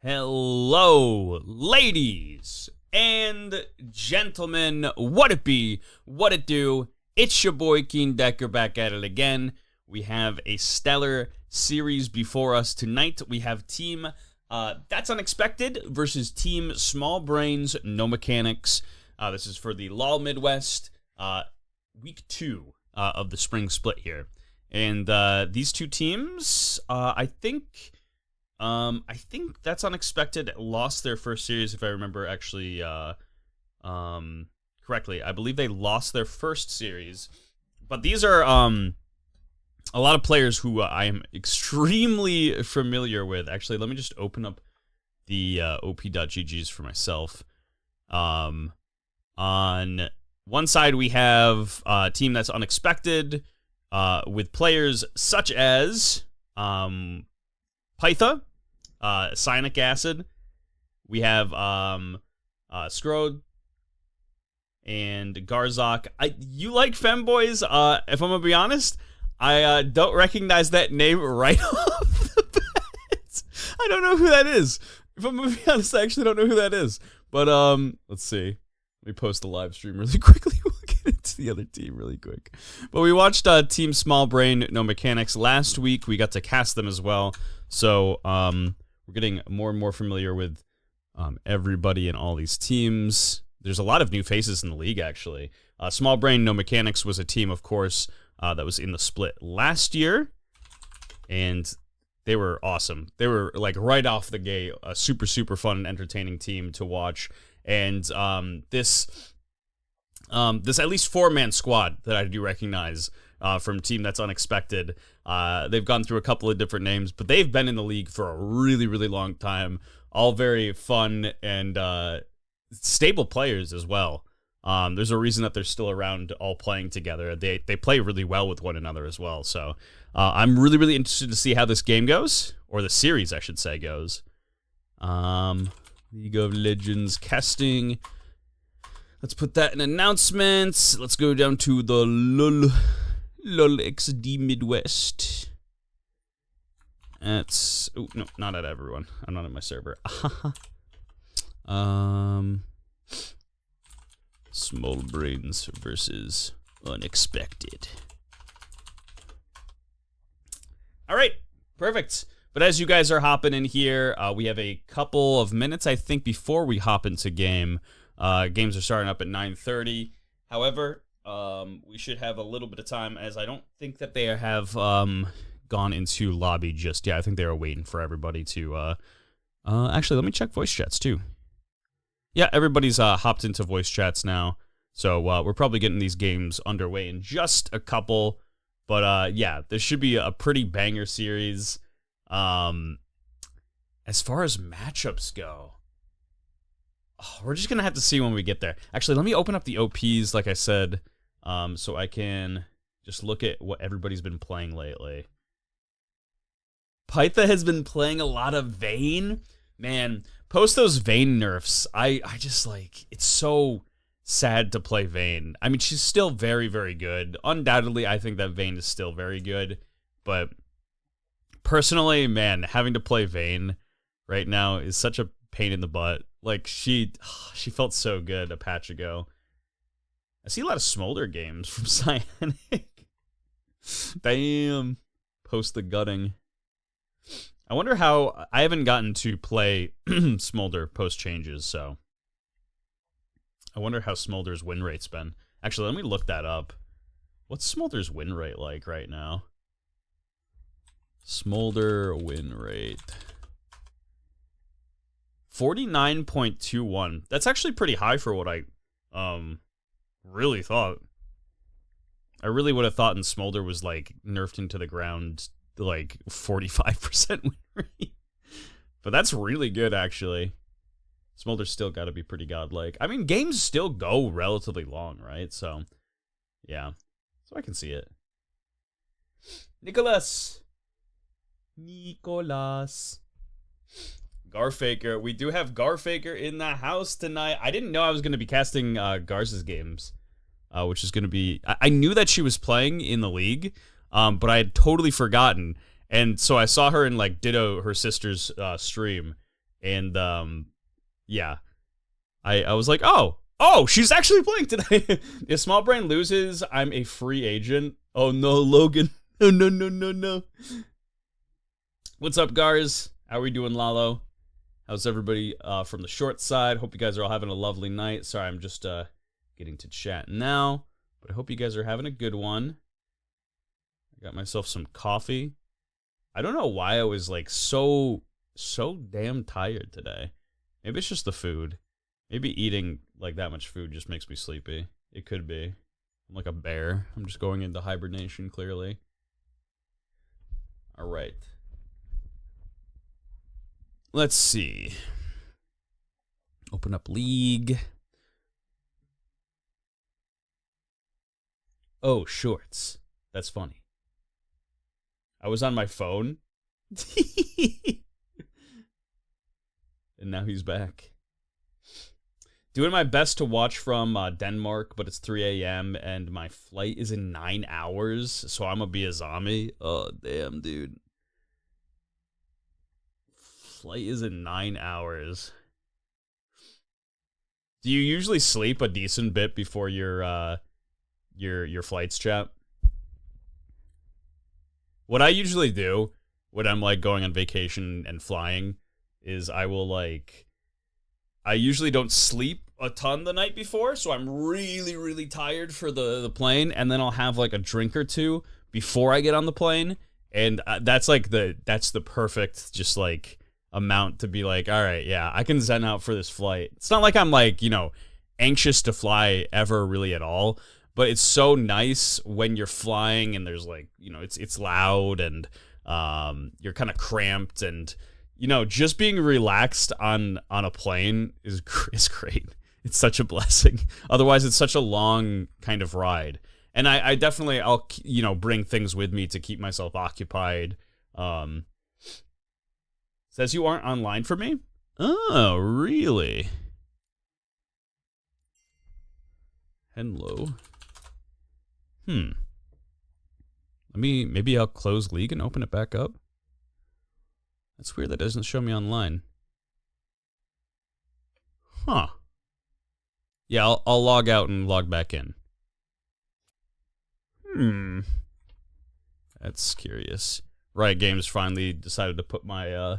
Hello, ladies and gentlemen. What it be? What it do? It's your boy Keen Decker back at it again. We have a stellar series before us tonight. We have Team That's Unexpected versus Team Small Brains, No Mechanics. This is for the Lolmidwest week 2 of the spring split here. And these two teams, I think That's Unexpected lost their first series, if I remember actually correctly. I believe they lost their first series. But these are a lot of players who I am extremely familiar with. Actually, let me just open up the op.ggs for myself. On one side, we have a team That's Unexpected with players such as Pytha, Cyanic Acid. We have Scrode and Garzok. You like femboys? If I'm gonna be honest, I don't recognize that name right off the bat. I don't know who that is. If I'm gonna be honest, I actually don't know who that is. But let's see. Let me post the live stream really quickly. We'll get into the other team really quick. But we watched Team Small Brain, No Mechanics last week. We got to cast them as well. So we're getting more and more familiar with everybody in all these teams. There's a lot of new faces in the league, actually. Small Brain, No Mechanics was a team, of course, that was in the split last year. And they were awesome. They were, like, right off the gate, a super, super fun and entertaining team to watch. And this at least 4-man squad that I do recognize from Team That's Unexpected. They've gone through a couple of different names, but they've been in the league for a really, really long time. All very fun and stable players as well. There's a reason that they're still around, all playing together. They play really well with one another as well. So I'm really, really interested to see how this game goes, or the series, I should say, goes. League of Legends casting. Let's put that in announcements. Let's go down to the LolXD Midwest. That's... Oh, no, not at everyone. I'm not at my server. Small Brains versus Unexpected. All right, perfect. But as you guys are hopping in here, we have a couple of minutes, I think, before we hop into game. Games are starting up at 9:30. However, we should have a little bit of time, as I don't think that they have gone into lobby just yet. I think they were waiting for everybody to... actually, let me check voice chats, too. Yeah, everybody's hopped into voice chats now. So we're probably getting these games underway in just a couple. But yeah, this should be a pretty banger series. As far as matchups go, we're just going to have to see when we get there. Actually, let me open up the OPs, like I said, so I can just look at what everybody's been playing lately. Pytha has been playing a lot of Vayne. Man, post those Vayne nerfs. I just, like, it's so sad to play Vayne. I mean, she's still very, very good. Undoubtedly, I think that Vayne is still very good. But personally, man, having to play Vayne right now is such a pain in the butt. Like, she felt so good a patch ago. I see a lot of Smolder games from Cyanic. Damn. Post the gutting. I wonder how... I haven't gotten to play Smolder post changes, so... I wonder how Smolder's win rate's been. Actually, let me look that up. What's Smolder's win rate like right now? Smolder win rate. 49.21. That's actually pretty high for what I really thought. I really would have thought Smolder was, like, nerfed into the ground, like, 45% win rate. But that's really good, actually. Smolder's still got to be pretty godlike. I mean, games still go relatively long, right? So, yeah. So I can see it. Nicholas. Garfaker. We do have Garfaker in the house tonight. I didn't know I was going to be casting Garza's games, which is going to be... I knew that she was playing in the league, but I had totally forgotten. And so I saw her in, like, Ditto, her sister's stream, And yeah, I was like, oh, she's actually playing today. If Small Brain loses, I'm a free agent. Oh no, Logan. Oh no. What's up, Gars? How are we doing, Lalo? How's everybody from the short side? Hope you guys are all having a lovely night. Sorry, I'm just getting to chat now, but I hope you guys are having a good one. I got myself some coffee. I don't know why I was like so damn tired today. Maybe it's just the food. Maybe eating like that much food just makes me sleepy. It could be. I'm like a bear. I'm just going into hibernation, clearly. All right. Let's see. Open up League. Oh, shorts. That's funny. I was on my phone. And now he's back. Doing my best to watch from Denmark, but it's 3 a.m. and my flight is in 9 hours, so I'm gonna be a zombie. Oh, damn, dude. Flight is in 9 hours. Do you usually sleep a decent bit before your flights, chat? What I usually do when I'm like going on vacation and flying is I usually don't sleep a ton the night before, so I'm really, really tired for the plane, and then I'll have like a drink or two before I get on the plane, and that's the perfect just like amount to be like, all right, yeah, I can zen out for this flight. It's not like I'm like, anxious to fly ever really at all, but it's so nice when you're flying and there's like, it's loud and you're kind of cramped, and just being relaxed on a plane is great. It's such a blessing. Otherwise, it's such a long kind of ride. And I definitely, I'll bring things with me to keep myself occupied. Says you aren't online for me? Oh, really? Hello. Maybe I'll close League and open it back up. That's weird, that doesn't show me online. Huh. Yeah, I'll log out and log back in. That's curious. Riot Games finally decided to put my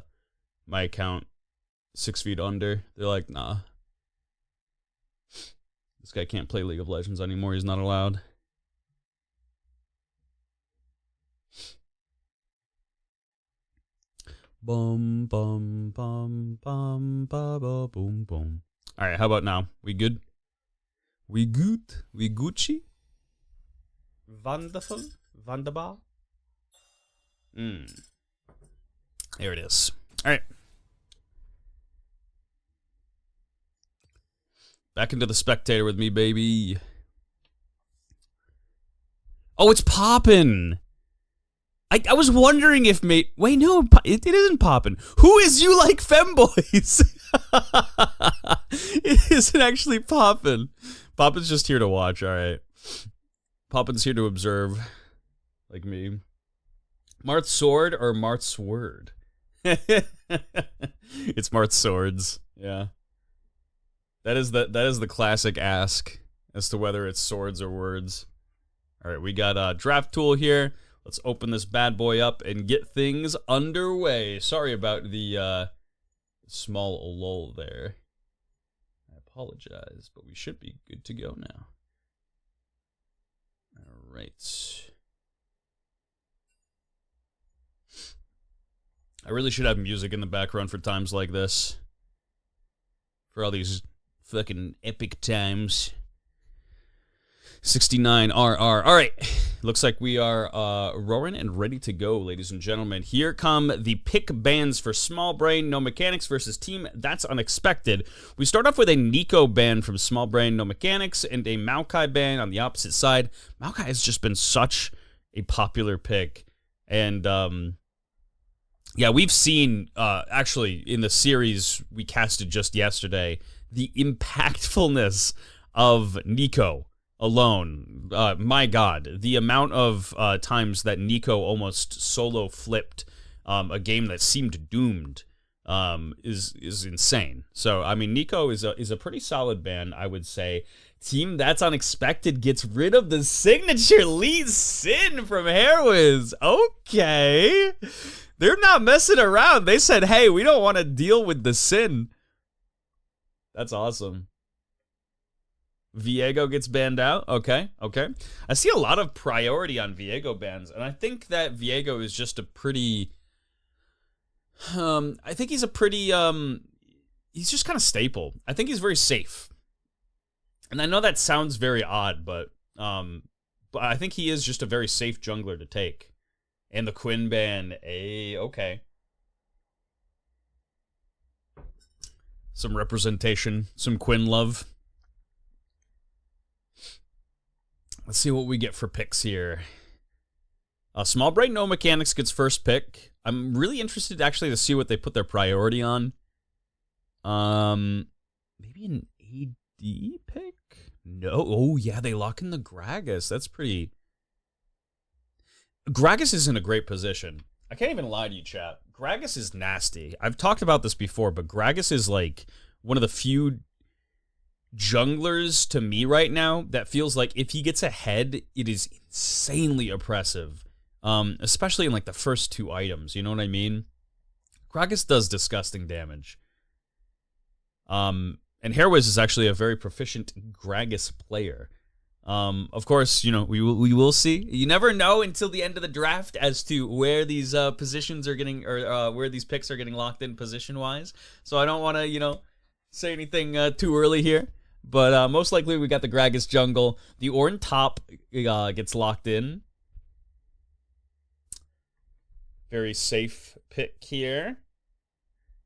my account 6 feet under. They're like, nah. This guy can't play League of Legends anymore. He's not allowed. Bum bum bum bum ba ba boom boom. All right, how about now? We good? We good? We Gucci? Wonderful? Wunderbar? There it is. All right. Back into the spectator with me, baby. Oh, it's poppin'. I was wondering if wait, no, it isn't poppin'. Who is you like femboys? It isn't actually poppin'. Poppin's just here to watch, alright. Poppin's here to observe. Like me. Mart's sword or Mart's word? It's Mart's swords. Yeah. That is the classic ask as to whether it's swords or words. Alright, we got a draft tool here. Let's open this bad boy up and get things underway. Sorry about the small lull there. I apologize, but we should be good to go now. All right. I really should have music in the background for times like this. For all these fucking epic times. 69 RR. All right. Looks like we are roaring and ready to go, ladies and gentlemen. Here come the pick bans for Small Brain No Mechanics versus Team That's Unexpected. We start off with a Nico ban from Small Brain No Mechanics and a Maokai ban on the opposite side. Maokai has just been such a popular pick. And, yeah, we've seen, actually, in the series we casted just yesterday, the impactfulness of Nico alone. My God, the amount of times that Nico almost solo flipped a game that seemed doomed is insane. So I mean, Nico is a pretty solid ban, I would say. Team That's Unexpected gets rid of the signature Lee Sin from Hairwiz. Okay. They're not messing around. They said, hey, we don't want to deal with the Sin. That's awesome. Viego gets banned out. Okay. I see a lot of priority on Viego bans, and I think that Viego is just a pretty... I think he's a pretty... he's just kind of staple. I think he's very safe. And I know that sounds very odd, but I think he is just a very safe jungler to take. And the Quinn ban, okay. Some representation, some Quinn love. Let's see what we get for picks here. Small Brain No Mechanics gets first pick. I'm really interested actually to see what they put their priority on. Maybe an AD pick? No. Oh, yeah, they lock in the Gragas. That's pretty... Gragas is in a great position. I can't even lie to you, chat. Gragas is nasty. I've talked about this before, but Gragas is like one of the few junglers to me right now that feels like if he gets ahead, it is insanely oppressive. Especially in like the first two items, you know what I mean? Gragas does disgusting damage. And Hairwiz is actually a very proficient Gragas player. Of course, you know, we will see. You never know until the end of the draft as to where these positions are getting, or where these picks are getting locked in position-wise. So I don't want to, you know, say anything too early here. But most likely we got the Gragas jungle. The Ornn top gets locked in. Very safe pick here.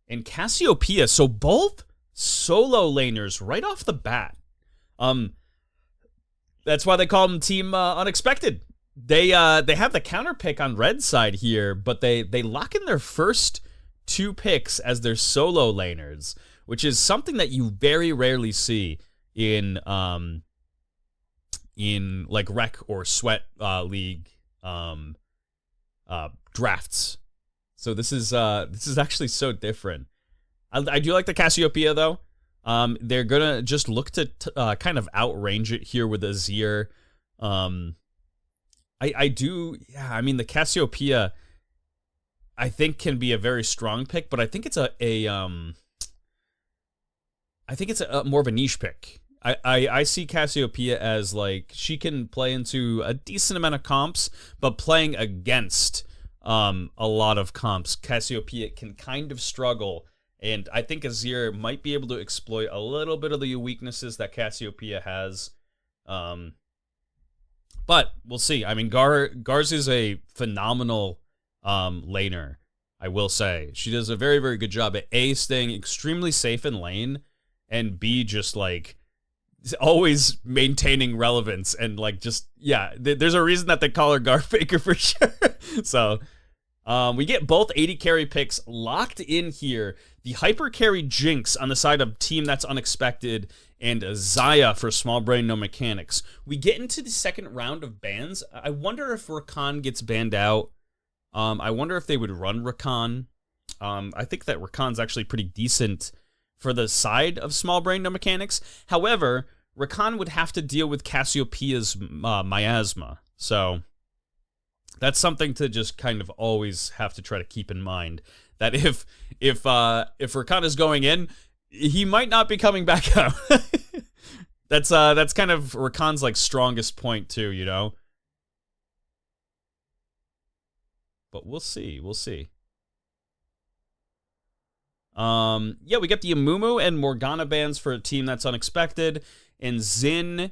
And Cassiopeia, so both solo laners right off the bat. That's why they call them Team Unexpected. They have the counter pick on red side here, but they lock in their first two picks as their solo laners, which is something that you very rarely see in like rec or sweat league drafts. So this is actually so different. I do like the Cassiopeia though. They're gonna just look to kind of outrange it here with Azir. I do, yeah. I mean, the Cassiopeia, I think can be a very strong pick, but I think it's a more of a niche pick. I see Cassiopeia as like she can play into a decent amount of comps, but playing against a lot of comps, Cassiopeia can kind of struggle. And I think Azir might be able to exploit a little bit of the weaknesses that Cassiopeia has. But we'll see. I mean, Garz is a phenomenal laner, I will say. She does a very, very good job at A, staying extremely safe in lane, and B, just like always maintaining relevance. And like just, yeah, there's a reason that they call her Garfaker for sure. So we get both 80 carry picks locked in here. The hyper carry Jinx on the side of Team That's Unexpected, and Xayah for Small Brain No Mechanics. We get into the second round of bans. I wonder if Rakan gets banned out. I wonder if they would run Rakan. I think that Rakan's actually pretty decent for the side of Small Brain No Mechanics. However, Rakan would have to deal with Cassiopeia's miasma. So that's something to just kind of always have to try to keep in mind. That if Rakan is going in, he might not be coming back out. That's kind of Rakan's like strongest point too, you know. But we'll see. Yeah, we get the Amumu and Morgana bans for a Team That's Unexpected, and Xin.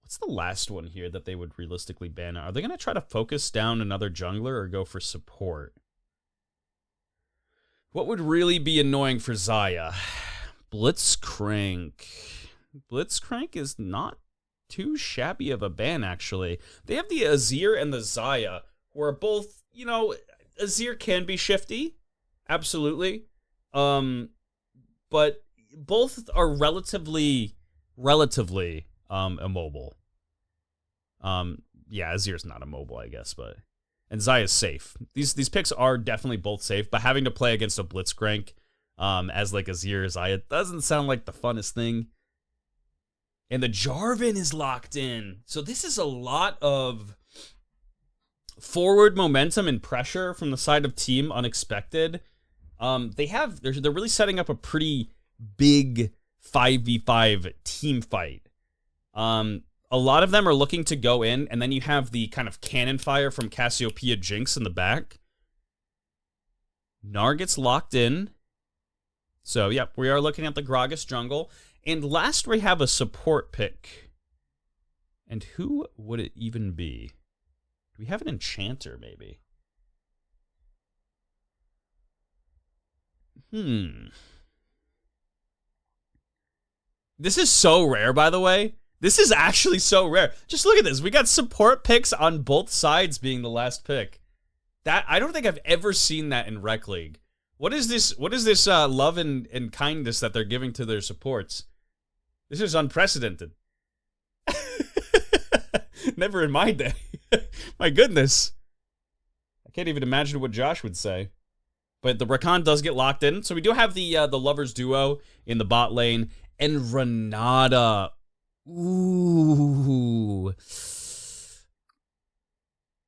What's the last one here that they would realistically ban? Are they going to try to focus down another jungler or go for support? What would really be annoying for Xayah? Blitzcrank. Blitzcrank is not too shabby of a ban, actually. They have the Azir and the Xayah, who are both, you know, Azir can be shifty. Absolutely. But both are relatively immobile. Yeah, Azir's not immobile, I guess, but... And Xayah's safe. These picks are definitely both safe, but having to play against a Blitzcrank as like Azir's Eye. It doesn't sound like the funnest thing. And the Jarvan is locked in. So this is a lot of forward momentum and pressure from the side of Team Unexpected. They're really setting up a pretty big 5v5 team fight. A lot of them are looking to go in, and then you have the kind of cannon fire from Cassiopeia Jinx in the back. Gnar gets locked in. So, yep, we are looking at the Gragas jungle. And last, we have a support pick. And who would it even be? Do we have an enchanter, maybe? This is so rare, by the way. This is actually so rare. Just look at this. We got support picks on both sides being the last pick. That I don't think I've ever seen that in Rec League. What is this? What is this love and kindness that they're giving to their supports? This is unprecedented. Never in my day. My goodness. I can't even imagine what Josh would say. But the Rakan does get locked in. So we do have the Lovers duo in the bot lane. And Renata. Ooh.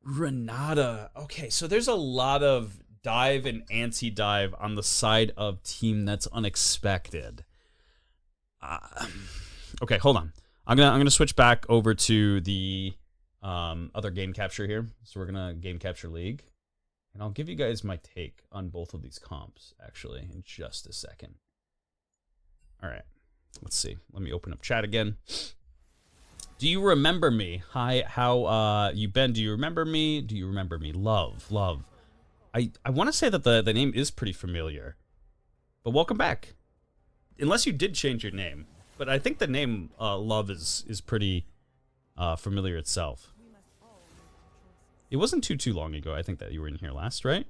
Renata. Okay, so there's a lot of dive and anti-dive on the side of Team That's Unexpected. Okay, hold on. I'm gonna switch back over to the other game capture here. So we're gonna game capture league, and I'll give you guys my take on both of these comps actually in just a second. All right, let's see. Let me open up chat again. Do you remember me? Hi, how you been? Do you remember me? Do you remember me? Love. I want to say that the name is pretty familiar, but welcome back. Unless you did change your name. But I think the name Love is pretty familiar itself. It wasn't too long ago, I think, that you were in here last, right?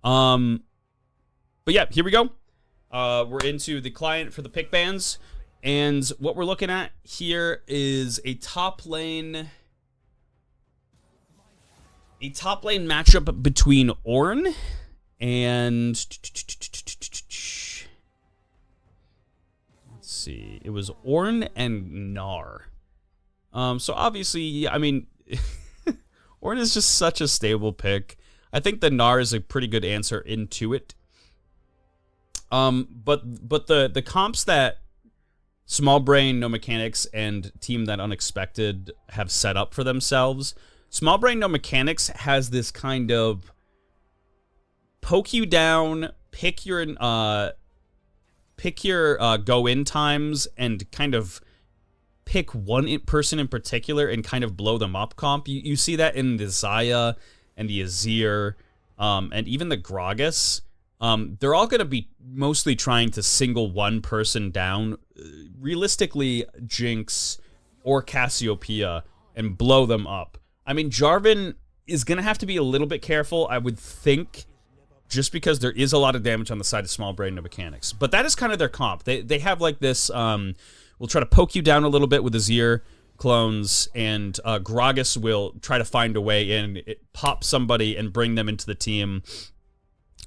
But yeah, here we go. We're into the client for the pick bands. And what we're looking at here is a top lane matchup between Ornn and let's see. It was Ornn and Gnar. So obviously, I mean, Ornn is just such a stable pick. I think the Gnar is a pretty good answer into it. But the comps that Small Brain, No Mechanics, and Team That Unexpected have set up for themselves. Small Brain, No Mechanics has this kind of poke you down, pick your go-in times, and kind of pick one person in particular and kind of blow them up comp. You see that in the Xayah and the Azir, and even the Gragas. They're all going to be mostly trying to single one person down, realistically Jinx or Cassiopeia, and blow them up. I mean, Jarvan is going to have to be a little bit careful, I would think, just because there is a lot of damage on the side of Small Brain, No Mechanics. But that is kind of their comp. They have like this, we'll try to poke you down a little bit with Azir clones, and Gragas will try to find a way in, pop somebody and bring them into the team.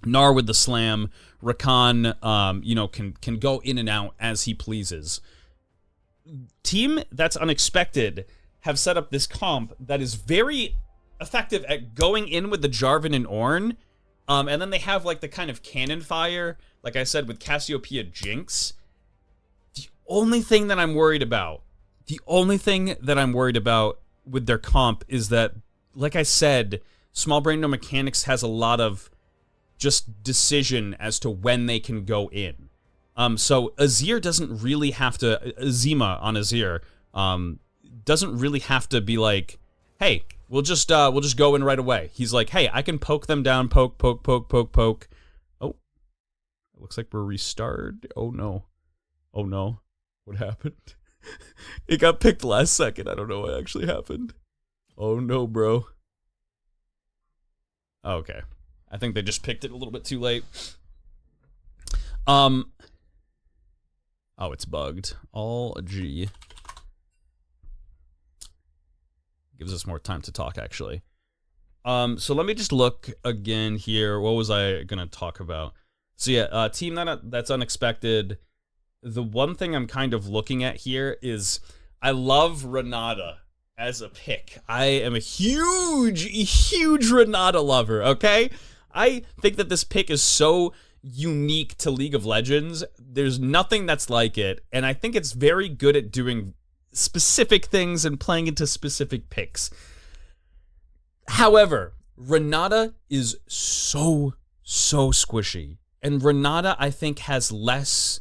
Gnar with the slam. Rakan, you know, can go in and out as he pleases. Team That's Unexpected have set up this comp that is very effective at going in with the Jarvan and Ornn. And then they have like the kind of cannon fire, like I said, with Cassiopeia Jinx. The only thing that I'm worried about with their comp is that, like I said, Small Brain No Mechanics has a lot of just decision as to when they can go in. So Azir doesn't really have to, Zima on Azir, doesn't really have to be like, hey, we'll just go in right away. He's like, hey, I can poke them down, poke. Oh, it looks like we're restarted. Oh no. What happened? It got picked last second. I don't know what actually happened. Oh no, bro. Okay. I think they just picked it a little bit too late. Oh, it's bugged. All G. Gives us more time to talk, actually. So let me just look again here. What was I going to talk about? So yeah, team that's unexpected. The one thing I'm kind of looking at here is I love Renata as a pick. I am a huge Renata lover, okay? I think that this pick is so unique to League of Legends. There's nothing that's like it, and I think it's very good at doing specific things and playing into specific picks. However, Renata is so squishy, and Renata, I think, has less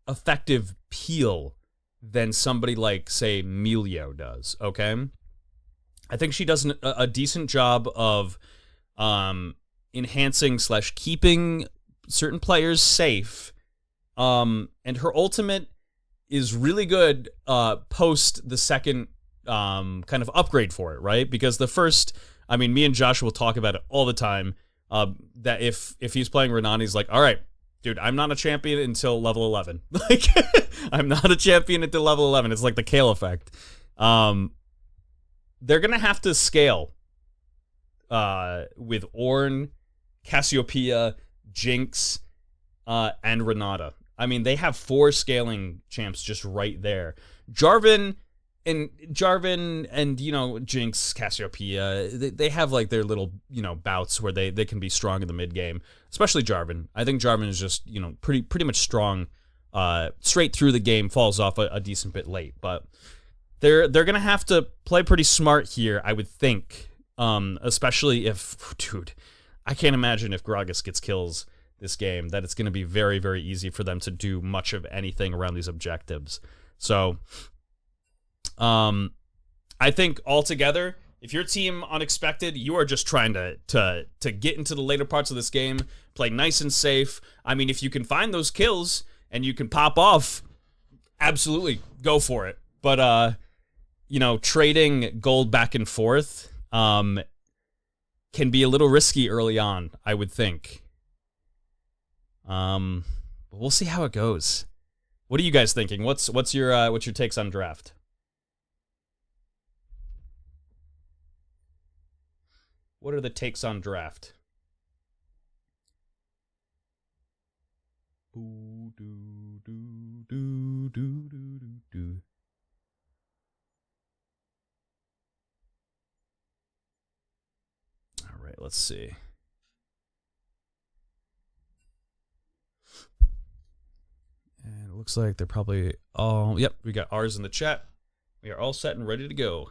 effective peel than somebody like, say, Melio does, okay? I think she does a decent job of enhancing / keeping certain players safe, and her ultimate is really good post the second kind of upgrade for it, right? Because the first, I mean, me and Josh will talk about it all the time, that if he's playing Renata, he's like, all right, dude, I'm not a champion until level 11. Like, I'm not a champion until level 11. It's like the Kale effect. They're going to have to scale with Ornn, Cassiopeia, Jinx, and Renata. I mean, they have 4 scaling champs just right there. Jarvan and Jinx, Cassiopeia, they have like their little, bouts where they can be strong in the mid game, especially Jarvan. I think Jarvan is just, pretty much strong straight through the game, falls off a decent bit late, but they're going to have to play pretty smart here, I would think, especially if, dude, I can't imagine if Gragas gets kills this game, that it's going to be very, very easy for them to do much of anything around these objectives. So I think altogether, if your team unexpected, you are just trying to get into the later parts of this game, play nice and safe. I mean, if you can find those kills and you can pop off, absolutely go for it. But trading gold back and forth can be a little risky early on, I would think. But we'll see how it goes. What are you guys thinking? What's your takes on draft? What are the takes on draft? All right, let's see. And it looks like they're probably all... Yep, we got ours in the chat. We are all set and ready to go.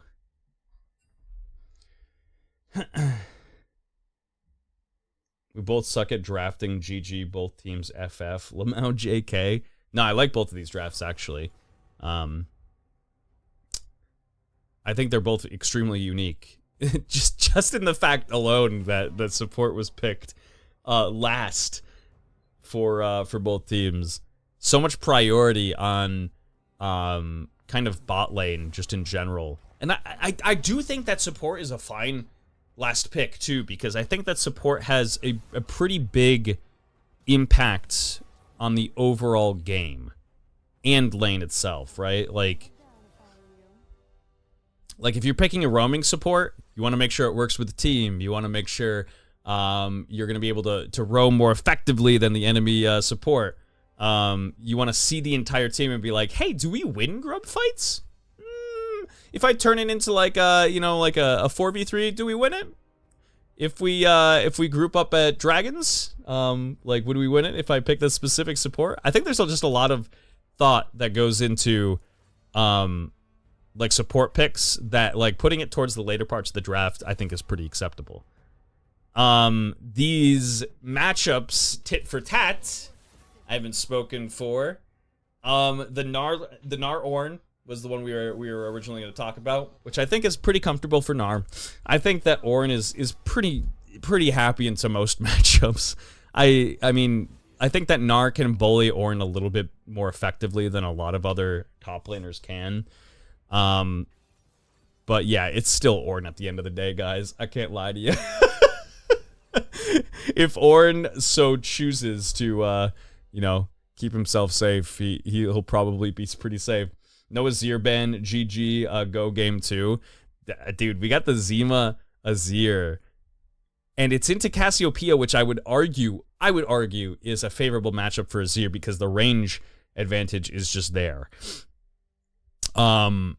We both suck at drafting. GG, both teams FF. Lamau JK. No, I like both of these drafts, actually. I think they're both extremely unique. just in the fact alone that the support was picked last for both teams. So much priority on kind of bot lane just in general. And I do think that support is a fine last pick too, because I think that support has a pretty big impact on the overall game and lane itself, right? Like if you're picking a roaming support, you want to make sure it works with the team. You want to make sure you're going to be able to roam more effectively than the enemy support. You want to see the entire team and be like, hey, do we win grub fights? If I turn it into like a 4v3, do we win it? If we group up at dragons, would we win it if I pick the specific support? I think there's just a lot of thought that goes into support picks that putting it towards the later parts of the draft I think is pretty acceptable. These matchups tit for tat, I haven't spoken for. The Gnar Ornn was the one we were originally going to talk about, which I think is pretty comfortable for Gnar. I think that Ornn is pretty happy into most matchups. I mean, I think that Gnar can bully Ornn a little bit more effectively than a lot of other top laners can. But yeah, it's still Ornn at the end of the day, guys. I can't lie to you. If Ornn so chooses to, keep himself safe, he'll probably be pretty safe. No Azir ban, GG, go game 2. Dude, we got the Zima Azir. And it's into Cassiopeia, which I would argue is a favorable matchup for Azir because the range advantage is just there. Gragas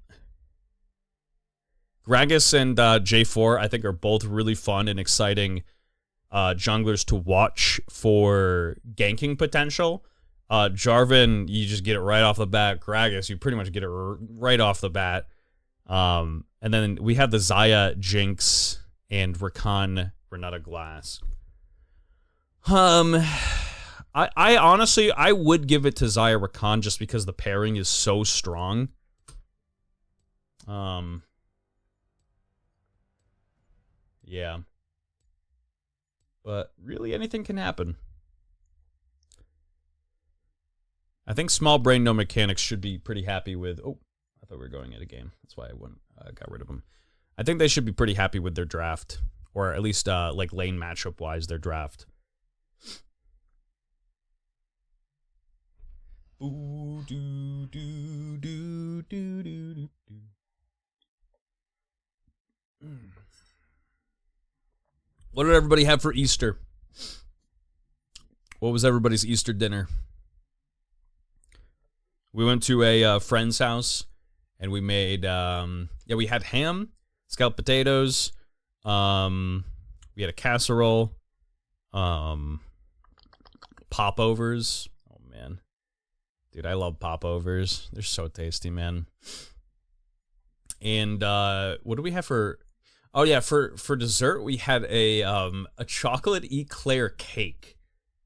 and J4, I think, are both really fun and exciting junglers to watch for ganking potential. Jarvan, you just get it right off the bat. Gragas, you pretty much get it right off the bat. And then we have the Xayah, Jinx, and Rakan, Renata Glass. I honestly, I would give it to Xayah Rakan just because the pairing is so strong. Yeah. But really, anything can happen. I think Small Brain No Mechanics should be pretty happy with... Oh, I thought we were going at a game. That's why I got rid of them. I think they should be pretty happy with their draft. Or at least, like, lane matchup-wise, their draft. Ooh, do, do, do, do, do, do, do. What did everybody have for Easter? What was everybody's Easter dinner? We went to a friend's house, and we made, we had ham, scalloped potatoes, we had a casserole, popovers. Oh, man. Dude, I love popovers. They're so tasty, man. And what do we have for... Oh, yeah, for dessert, we had a chocolate eclair cake,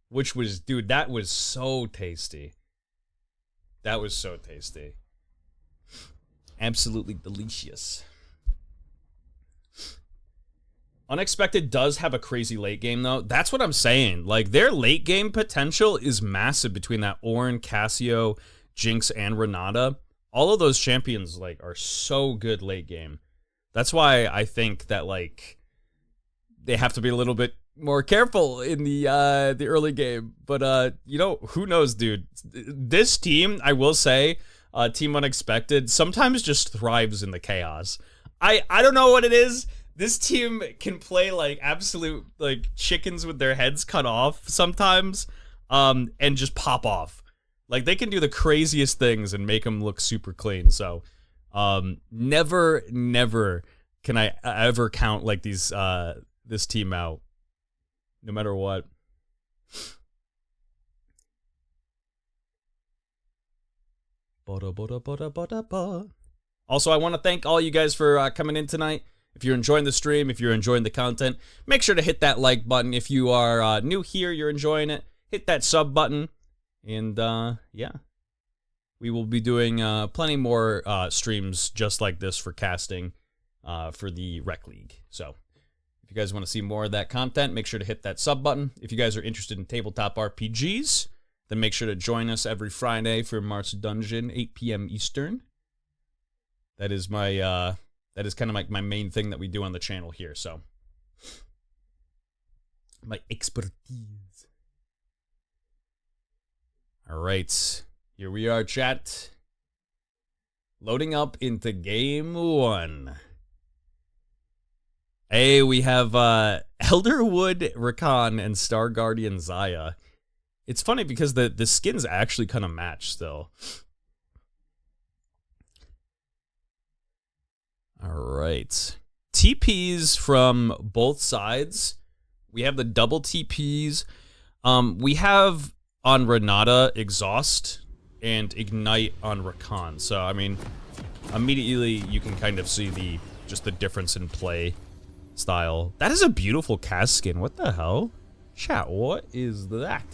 which was, dude, that was so tasty. That was so tasty. Absolutely delicious. Unexpected does have a crazy late game, though. That's what I'm saying. Like, their late game potential is massive between that Ornn, Cassio, Jinx, and Renata. All of those champions, like, are so good late game. That's why I think that, like, they have to be a little bit more careful in the early game. But, you know, who knows, dude? This team, I will say, Team Unexpected, sometimes just thrives in the chaos. I don't know what it is. This team can play, like, absolute, like, chickens with their heads cut off sometimes, and just pop off. Like, they can do the craziest things and make them look super clean, so... never can I ever count like these this team out, no matter what. Also, I want to thank all you guys for coming in tonight. If you're enjoying the stream, if you're enjoying the content, make sure to hit that like button. If you are new here, you're enjoying it, hit that sub button, and yeah. We will be doing plenty more streams just like this for casting for the Rec League. So if you guys want to see more of that content, make sure to hit that sub button. If you guys are interested in tabletop RPGs, then make sure to join us every Friday for March Dungeon, 8 p.m. Eastern. That is my that is kind of like my main thing that we do on the channel here. So my expertise. All right. Here we are, chat. Loading up into game 1. Hey, we have Elderwood Rakan and Star Guardian Xayah. It's funny because the skins actually kind of match still. Alright. TPs from both sides. We have the double TPs. We have on Renata Exhaust and Ignite on Rakan. So, I mean, immediately you can kind of see just the difference in play style. That is a beautiful cast skin. What the hell? Chat, what is that?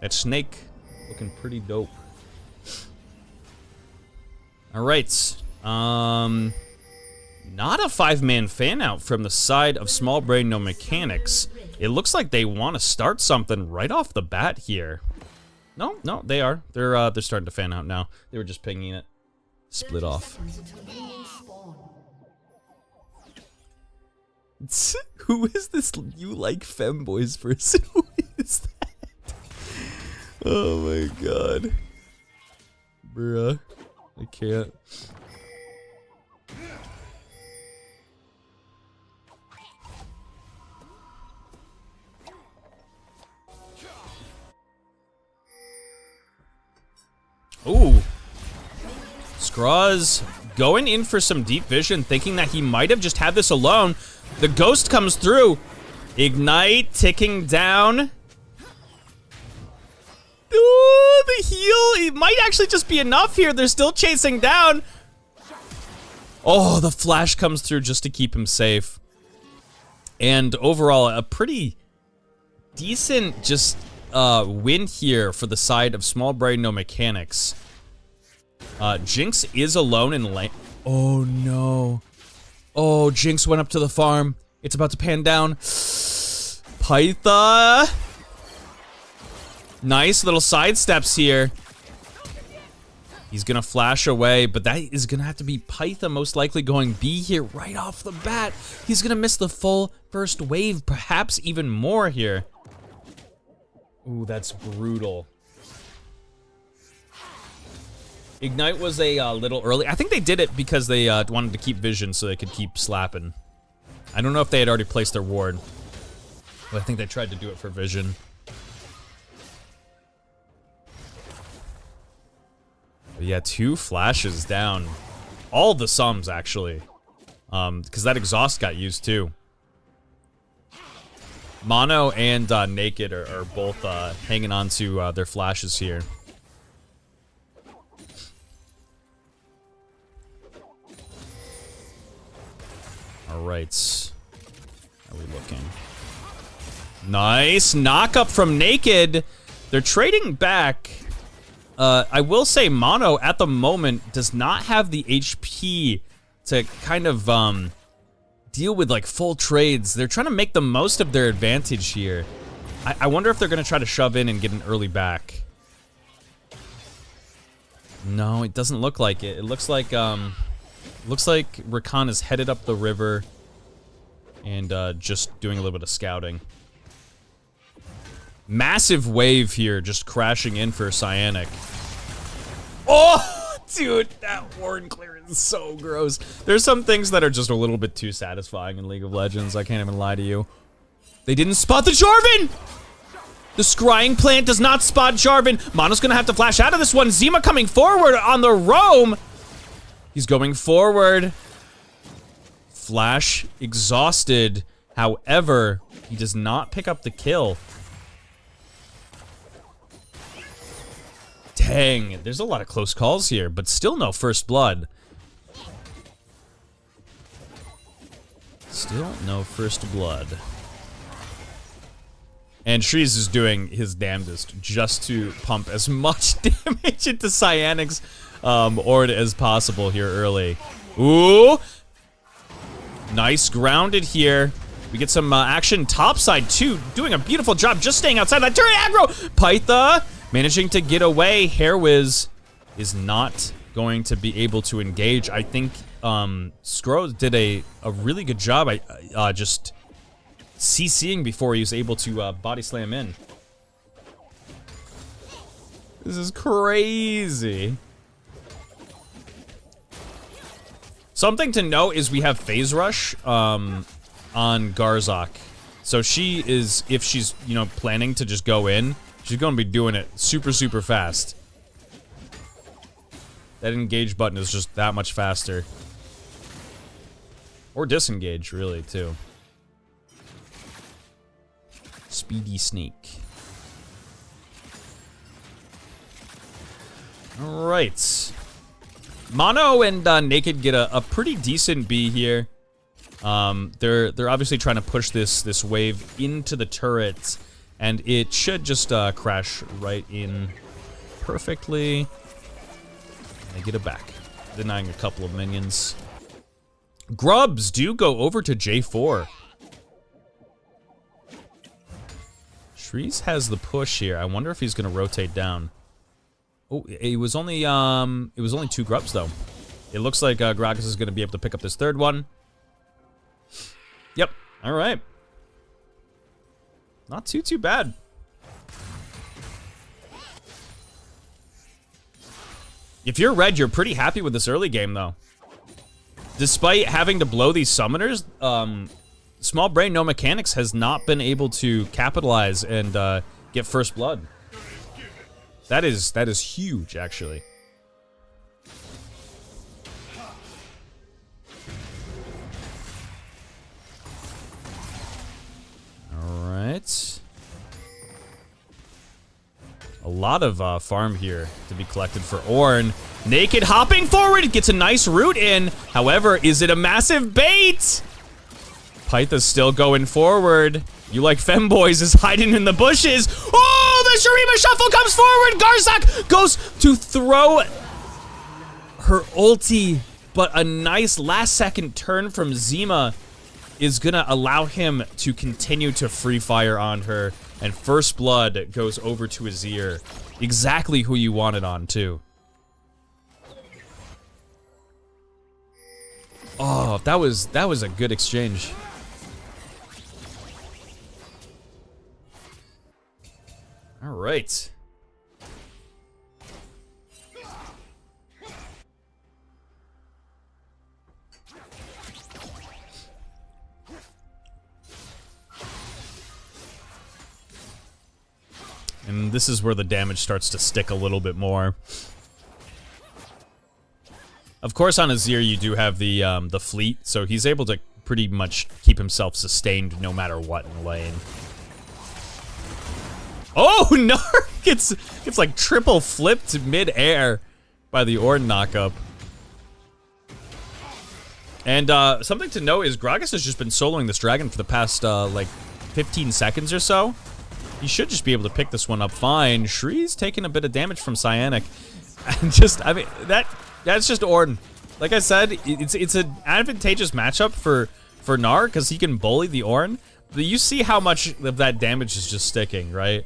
That snake looking pretty dope. Alright. Not a 5-man fan out from the side of Small Brain No Mechanics. It looks like they want to start something right off the bat here. No, they are. They're starting to fan out now. They were just pinging it. Split off. Who is this you like femboys person? Who is that? Oh my god. Bruh. I can't. Ooh. Skraw's going in for some deep vision, thinking that he might have just had this alone. The ghost comes through. Ignite ticking down. Ooh, the heal. It might actually just be enough here. They're still chasing down. Oh, the flash comes through just to keep him safe. And overall, a pretty decent just win here for the side of Small Brain No Mechanics. Jinx is alone in lane. Oh no. Oh, Jinx went up to the farm. It's about to pan down. Pytha. Nice little sidesteps here. He's gonna flash away, but that is gonna have to be Pytha most likely going B here right off the bat. He's gonna miss the full first wave, perhaps even more here. Ooh, that's brutal. Ignite was a little early. I think they did it because they wanted to keep vision so they could keep slapping. I don't know if they had already placed their ward, but I think they tried to do it for vision. But yeah, 2 flashes down. All the sums, actually. Because that exhaust got used, too. Mono and Naked are both hanging on to their flashes here. Alright. How are we looking? Nice knock up from Naked. They're trading back. I will say Mono at the moment does not have the HP to kind of deal with like full trades. They're trying to make the most of their advantage here. I wonder if they're gonna try to shove in and get an early back. No, it doesn't look like it. It looks like Rakan is headed up the river and just doing a little bit of scouting. Massive wave here, just crashing in for Cyanic. Oh, dude, that ward clearance is so gross. There's some things that are just a little bit too satisfying in League of Legends. I can't even lie to you. They didn't spot the Jarvan! The scrying plant does not spot Jarvan. Mono's gonna have to flash out of this one. Zima coming forward on the roam. He's going forward. Flash exhausted. However, he does not pick up the kill. Dang, there's a lot of close calls here, but still no first blood. Still no first blood. And Shreeze is doing his damnedest just to pump as much damage into Cyanic's Ord as possible here early. Ooh! Nice grounded here. We get some action topside too, doing a beautiful job just staying outside that turret aggro! Pytha managing to get away. Hairwiz is not going to be able to engage. I think Skro did a really good job just CCing before he was able to body slam in. This is crazy. Something to note is we have Phase Rush on Garzak. So she is, if she's, you know, planning to just go in, she's going to be doing it super, super fast. That engage button is just that much faster. Or disengage, really, too. Speedy Snake. Alright. Mono and Naked get a pretty decent B here. They're obviously trying to push this wave into the turret, and it should just crash right in perfectly. They get it back, denying a couple of minions. Grubs do go over to J4. Shreeze has the push here. I wonder if he's gonna rotate down. Oh, it was only 2 grubs though. It looks like Gragas is gonna be able to pick up this third one. Yep. All right. Not too bad. If you're red, you're pretty happy with this early game though. Despite having to blow these summoners, Small Brain No Mechanics has not been able to capitalize and get first blood. That is huge, actually. right. A lot of farm here to be collected for Ornn. Naked hopping forward, gets a nice root in. However, is it a massive bait? Pytha's still going forward. You like femboys is hiding in the bushes. Oh, the Shurima Shuffle comes forward. Garzak goes to throw her ulti, but a nice last second turn from Zima is gonna allow him to continue to free fire on her. And first blood goes over to Azir. Exactly who you wanted on, too. Oh, that was a good exchange. All right. And this is where the damage starts to stick a little bit more. Of course, on Azir, you do have the fleet, so he's able to pretty much keep himself sustained no matter what in the lane. Oh, Nark gets like triple flipped mid-air by the Ornn knockup. And something to note is Gragas has just been soloing this dragon for the past like 15 seconds or so. He should just be able to pick this one up fine. Shree's taking a bit of damage from Cyanic. And just, I mean, that's just Ornn. Like I said, it's an advantageous matchup for Gnar because he can bully the Ornn. But you see how much of that damage is just sticking, right?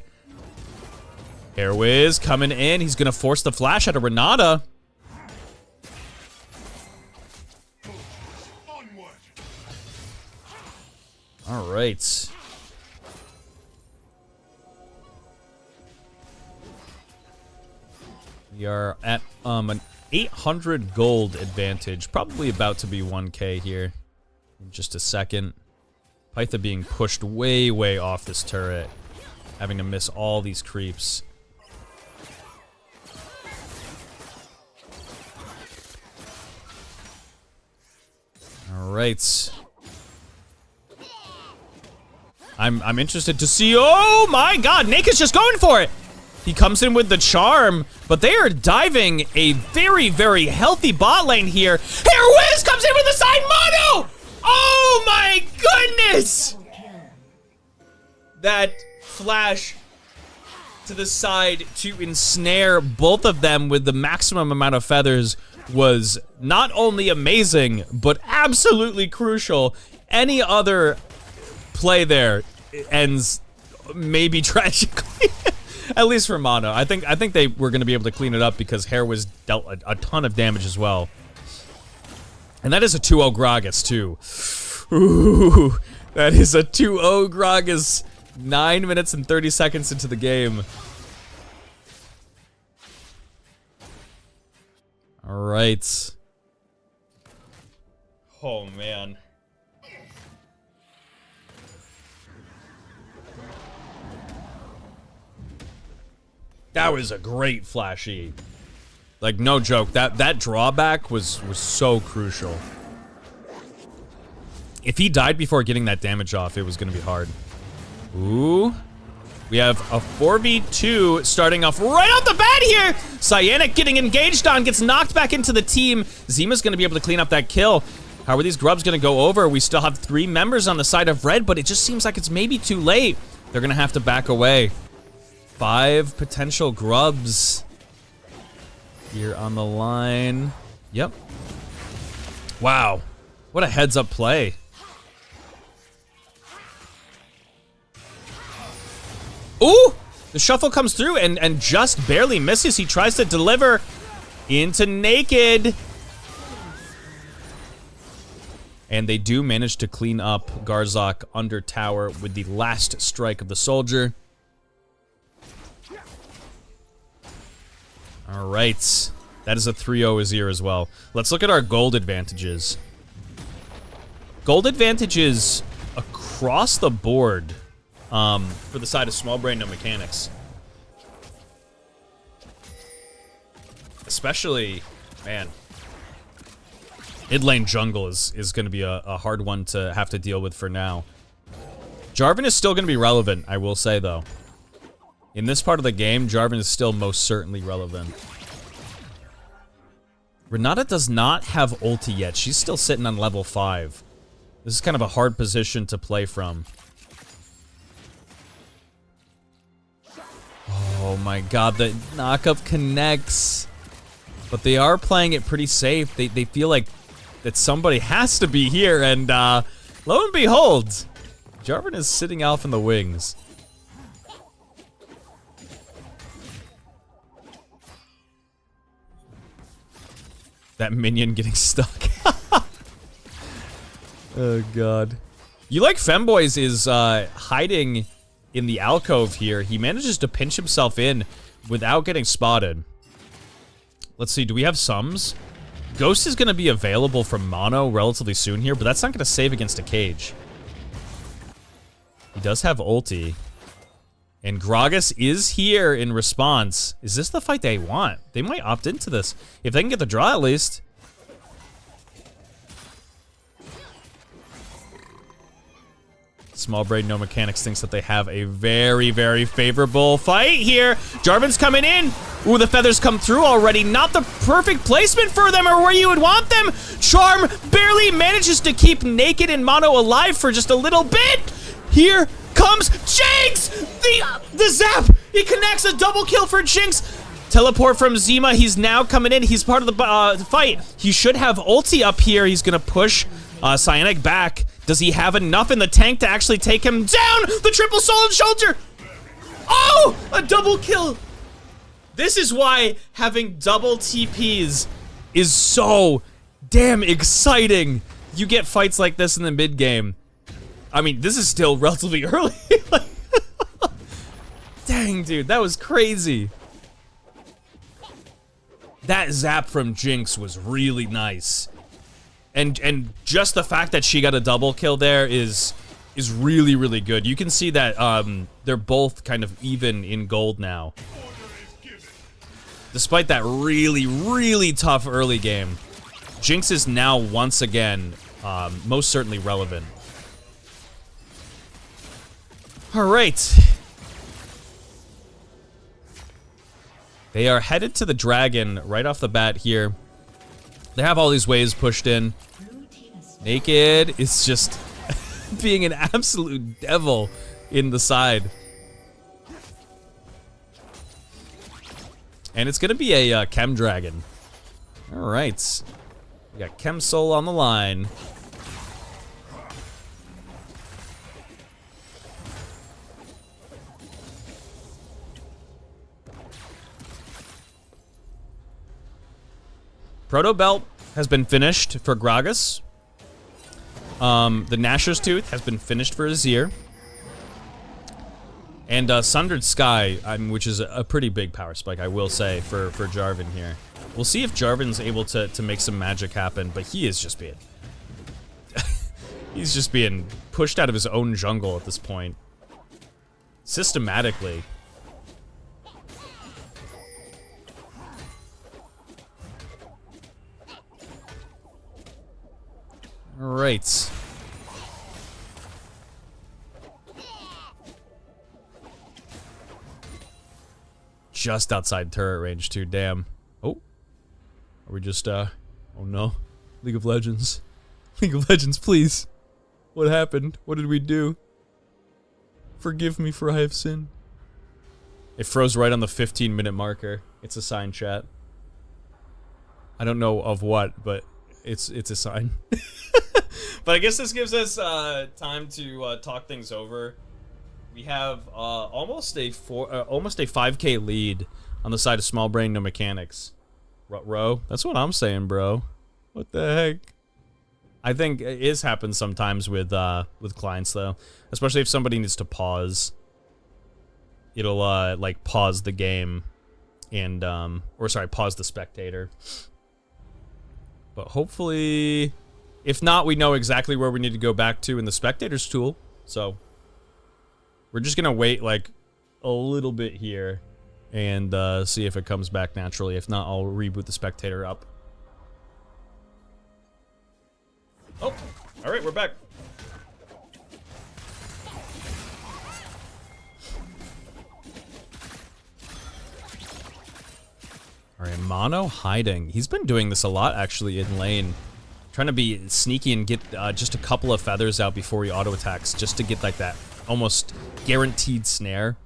Airwiz coming in. He's gonna force the flash out of Renata. All right. We are at an 800 gold advantage. Probably about to be 1k here in just a second. Pytha being pushed way, way off this turret. Having to miss all these creeps. All right. I'm interested to see. Oh my God, Naked's just going for it. He comes in with the charm, but they are diving a very, very healthy bot lane here. Airwiz comes in with the side mono. Oh my goodness! That flash to the side to ensnare both of them with the maximum amount of feathers was not only amazing, but absolutely crucial. Any other play there ends maybe tragically. At least for Mono. I think they were going to be able to clean it up because Hair was dealt a ton of damage as well. And that is a 2-0 Gragas too. Ooh, that is a 2-0 Gragas. 9 minutes and 30 seconds into the game. All right. Oh man. That was a great flashy. Like, no joke. That drawback was so crucial. If he died before getting that damage off, it was going to be hard. Ooh. We have a 4v2 starting off right off the bat here. Cyanic getting engaged on, gets knocked back into the team. Zima's going to be able to clean up that kill. How are these grubs going to go over? We still have 3 members on the side of red, but it just seems like it's maybe too late. They're going to have to back away. 5 potential grubs here on the line. Yep. Wow. What a heads-up play. Ooh! The shuffle comes through and just barely misses. He tries to deliver into Naked. And they do manage to clean up Garzak under tower with the last strike of the soldier. All right. That is a 3-0 Azir as well. Let's look at our gold advantages. Gold advantages across the board for the side of Small Brain No Mechanics. Especially, man, mid lane jungle is going to be a hard one to have to deal with for now. Jarvan is still going to be relevant, I will say, though. In this part of the game, Jarvan is still most certainly relevant. Renata does not have ulti yet. She's still sitting on level 5. This is kind of a hard position to play from. Oh my god, the knockup connects. But they are playing it pretty safe. They feel like that somebody has to be here, and lo and behold, Jarvan is sitting off in the wings. That minion getting stuck. Oh god. You like Femboys is hiding in the alcove here. He manages to pinch himself in without getting spotted. Let's see, do we have sums? Ghost is going to be available from Mono relatively soon here, but that's not going to save against a cage. He does have ulti. And Gragas is here in response. Is this the fight they want? They might opt into this. If they can get the draw at least. Small Brain No Mechanics thinks that they have a very, very favorable fight here. Jarvan's coming in. Ooh, the feathers come through already. Not the perfect placement for them or where you would want them. Charm barely manages to keep Naked and Mono alive for just a little bit. Here comes Jinx! The zap! He connects a double kill for Jinx. Teleport from Zima. He's now coming in. He's part of the fight. He should have ulti up here. He's gonna push Cyanic back. Does he have enough in the tank to actually take him down? The triple solid shoulder! Oh! A double kill! This is why having double TPs is so damn exciting. You get fights like this in the mid game. I mean, this is still relatively early. Dang, dude, that was crazy. That zap from Jinx was really nice. And just the fact that she got a double kill there is really, really good. You can see that they're both kind of even in gold now. Despite that really, really tough early game, Jinx is now once again most certainly relevant. All right. They are headed to the dragon right off the bat here. They have all these waves pushed in. Naked is just being an absolute devil in the side. And it's gonna be a Chem Dragon. All right. We got Chem Soul on the line. Proto Belt has been finished for Gragas. The Gnasher's Tooth has been finished for Azir. And Sundered Sky, which is a pretty big power spike, I will say, for Jarvan here. We'll see if Jarvan's able to make some magic happen, but he is just being... he's just being pushed out of his own jungle at this point. Systematically. All right. Just outside turret range too, damn. Oh. Are we just, oh no. League of Legends. League of Legends, please. What happened? What did we do? Forgive me for I have sinned. It froze right on the 15-minute marker. It's a sign, chat. I don't know of what, but it's a sign. But I guess this gives us time to talk things over. We have almost a 5K lead on the side of Small Brain No Mechanics. Row? That's what I'm saying, bro. What the heck? I think it is happens sometimes with clients though, especially if somebody needs to pause. It'll like pause the game and or sorry, pause the spectator. But hopefully, if not, we know exactly where we need to go back to in the spectators tool. So we're just gonna wait like a little bit here and see if it comes back naturally. If not, I'll reboot the spectator up. Oh, all right, we're back. Alright, Mono hiding. He's been doing this a lot, actually, in lane. Trying to be sneaky and get just a couple of feathers out before he auto-attacks, just to get, like, that almost guaranteed snare.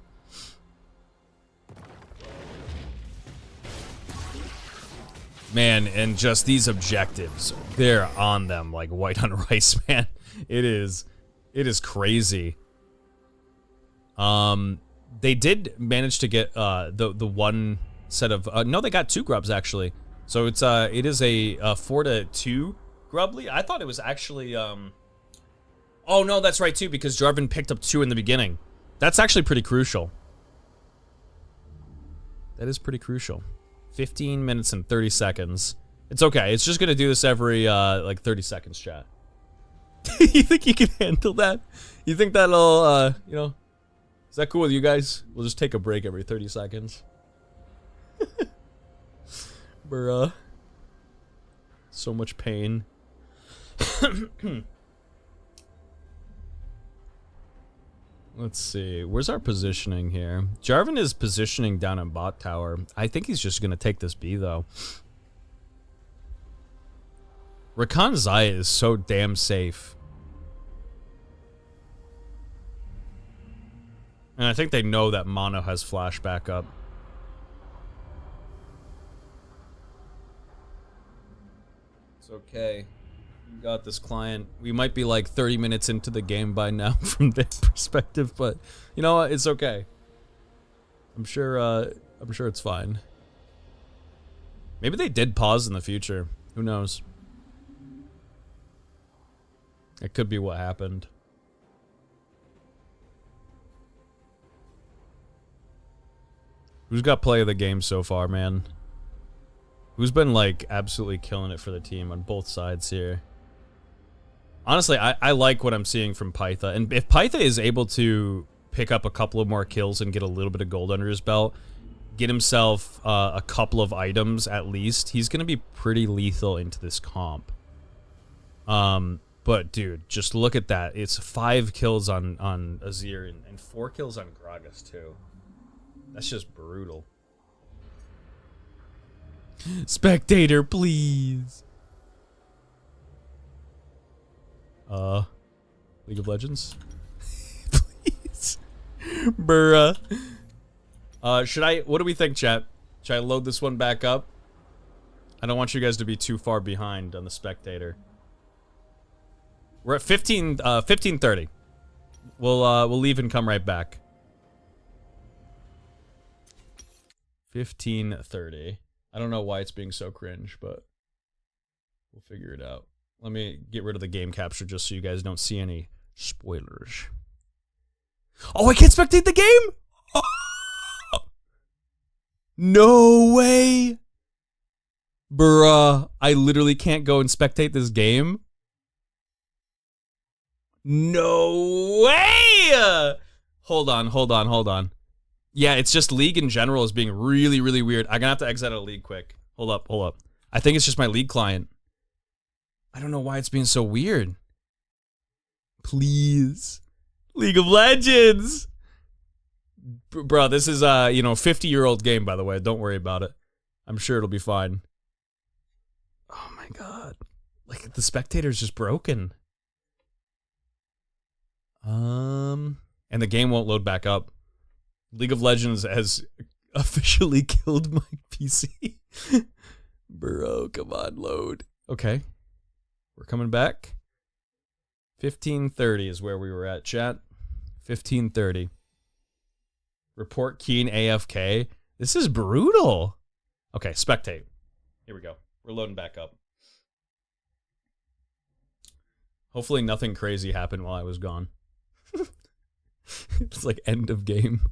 Man, and just these objectives, they're on them like white on rice, man. It is crazy. They did manage to get the one set of no, they got 2 grubs actually. So it is a 4-2 grub lead. I thought it was actually oh no, that's right too, because Jarvan picked up 2 in the beginning. That's actually pretty crucial. That is pretty crucial. 15 minutes and 30 seconds. It's okay. It's just gonna do this every like 30 seconds, chat. You think you can handle that? You think that'll you know, is that cool with you guys? We'll just take a break every 30 seconds. Bruh. So much pain. Let's see. Where's our positioning here? Jarvan is positioning down in bot tower. I think he's just gonna take this B though. Rakan Zaya is so damn safe. And I think they know that Mono has flash backup. It's okay. You got this, client. We might be like 30 minutes into the game by now from their perspective, but you know what? It's okay. I'm sure it's fine. Maybe they did pause in the future. Who knows? It could be what happened. Who's got play of the game so far, man? Who's been like absolutely killing it for the team on both sides here? Honestly, I like what I'm seeing from Pytha, and if Pytha is able to pick up a couple of more kills and get a little bit of gold under his belt, get himself a couple of items at least, he's gonna be pretty lethal into this comp. But dude, just look at that. It's 5 kills on Azir and 4 kills on Gragas too. That's just brutal. Spectator, please. League of Legends? Please. Bruh. What do we think, chat? Should I load this one back up? I don't want you guys to be too far behind on the Spectator. We're at 15:30. We'll leave and come right back. 15:30. I don't know why it's being so cringe, but we'll figure it out. Let me get rid of the game capture just so you guys don't see any spoilers. Oh, I can't spectate the game? Oh. No way. Bruh, I literally can't go and spectate this game. No way! Hold on. Yeah, it's just League in general is being really, really weird. I'm gonna have to exit out of League quick. Hold up. I think it's just my League client. I don't know why it's being so weird. Please. League of Legends! Bro, this is a, 50-year-old game, by the way. Don't worry about it. I'm sure it'll be fine. Oh my god. Like, the Spectator's just broken. And the game won't load back up. League of Legends has officially killed my PC. Bro, come on, load. Okay. We're coming back. 15:30 is where we were at, chat. 15:30. Report Keen AFK. This is brutal. Okay, spectate. Here we go. We're loading back up. Hopefully nothing crazy happened while I was gone. It's like end of game.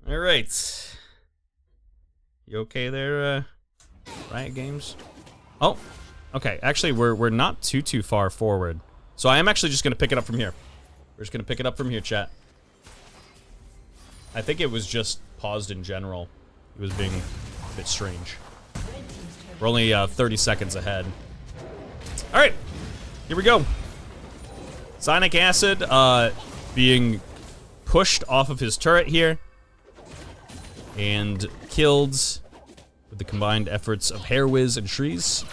Alright. You okay there, Riot Games? Oh, okay. Actually, we're not too far forward. So I am actually just going to pick it up from here. We're just going to pick it up from here, chat. I think it was just paused in general. It was being a bit strange. We're only 30 seconds ahead. Alright. Here we go. Sonic Acid being pushed off of his turret here. and killed with the combined efforts of Hairwiz and Shreeze.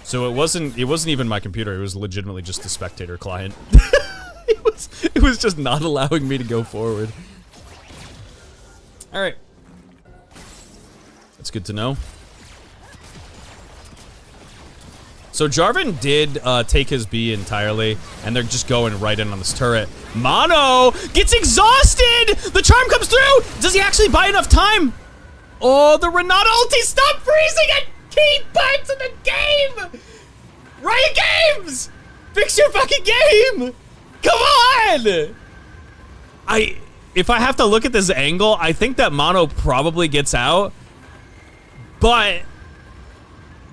So it wasn't even my computer, it was legitimately just the spectator client. it was just not allowing me to go forward. Alright. That's good to know. So Jarvan did take his B entirely, and they're just going right in on this turret. Mono gets exhausted! The charm comes through! Does he actually buy enough time? Oh, the Renata ulti, stop freezing at key points in the game! Riot Games! Fix your fucking game! Come on! If I have to look at this angle, I think that Mono probably gets out, but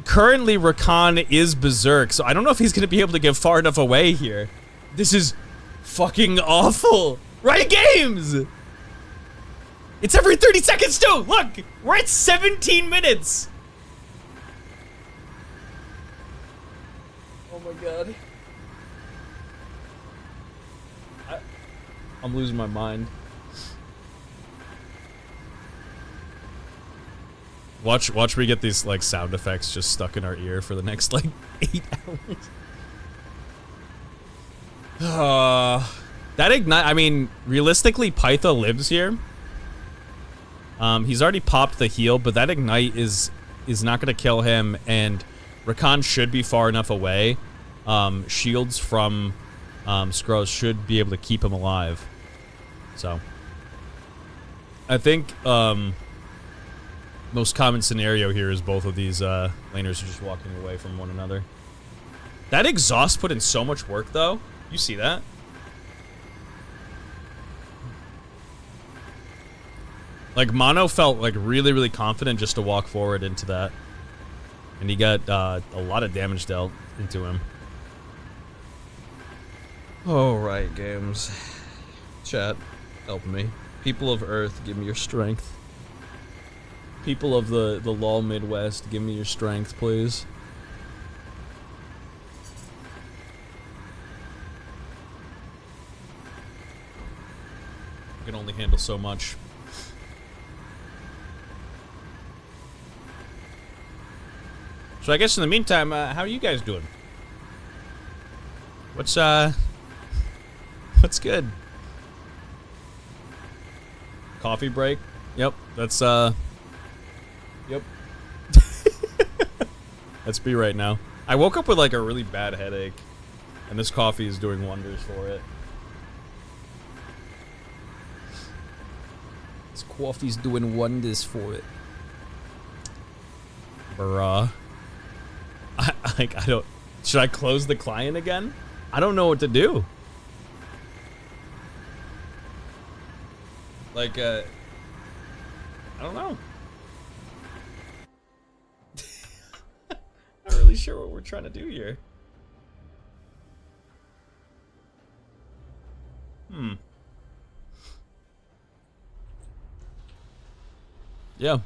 currently Rakan is berserk, so I don't know if he's gonna be able to get far enough away here. This is fucking awful. Riot Games! It's every 30 seconds too! Look! We're at 17 minutes! Oh my god. I'm losing my mind. Watch me get these, like, sound effects just stuck in our ear for the next, like, 8 hours. That Ignite, I mean, realistically, Pytha lives here. He's already popped the heal, but that Ignite is not gonna kill him, and Rakan should be far enough away. Shields from Skrull should be able to keep him alive. So, I think, most common scenario here is both of these laners are just walking away from one another. That exhaust put in so much work, though. You see that? Like, Mono felt like really, really confident just to walk forward into that. And he got a lot of damage dealt into him. Alright, games. Chat, help me. People of Earth, give me your strength. People of the Lolmidwest, give me your strength, please. I can only handle so much. So I guess in the meantime, how are you guys doing? What's good? Coffee break? Yep, that's yep. That's me right now. I woke up with like a really bad headache, and this coffee is doing wonders for it. This coffee's doing wonders for it. Bruh. I don't... Should I close the client again? I don't know what to do. Like, I don't know. Not really sure what we're trying to do here. Yeah.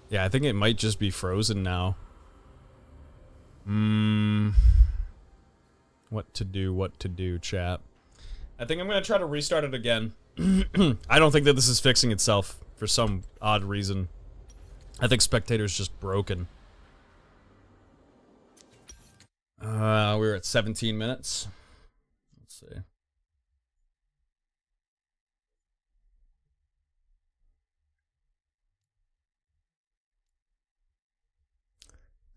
Yeah, I think it might just be frozen now. What to do, chat. I think I'm gonna try to restart it again. I don't think that this is fixing itself for some odd reason. I think Spectator's just broken. We're at 17 minutes. Let's see.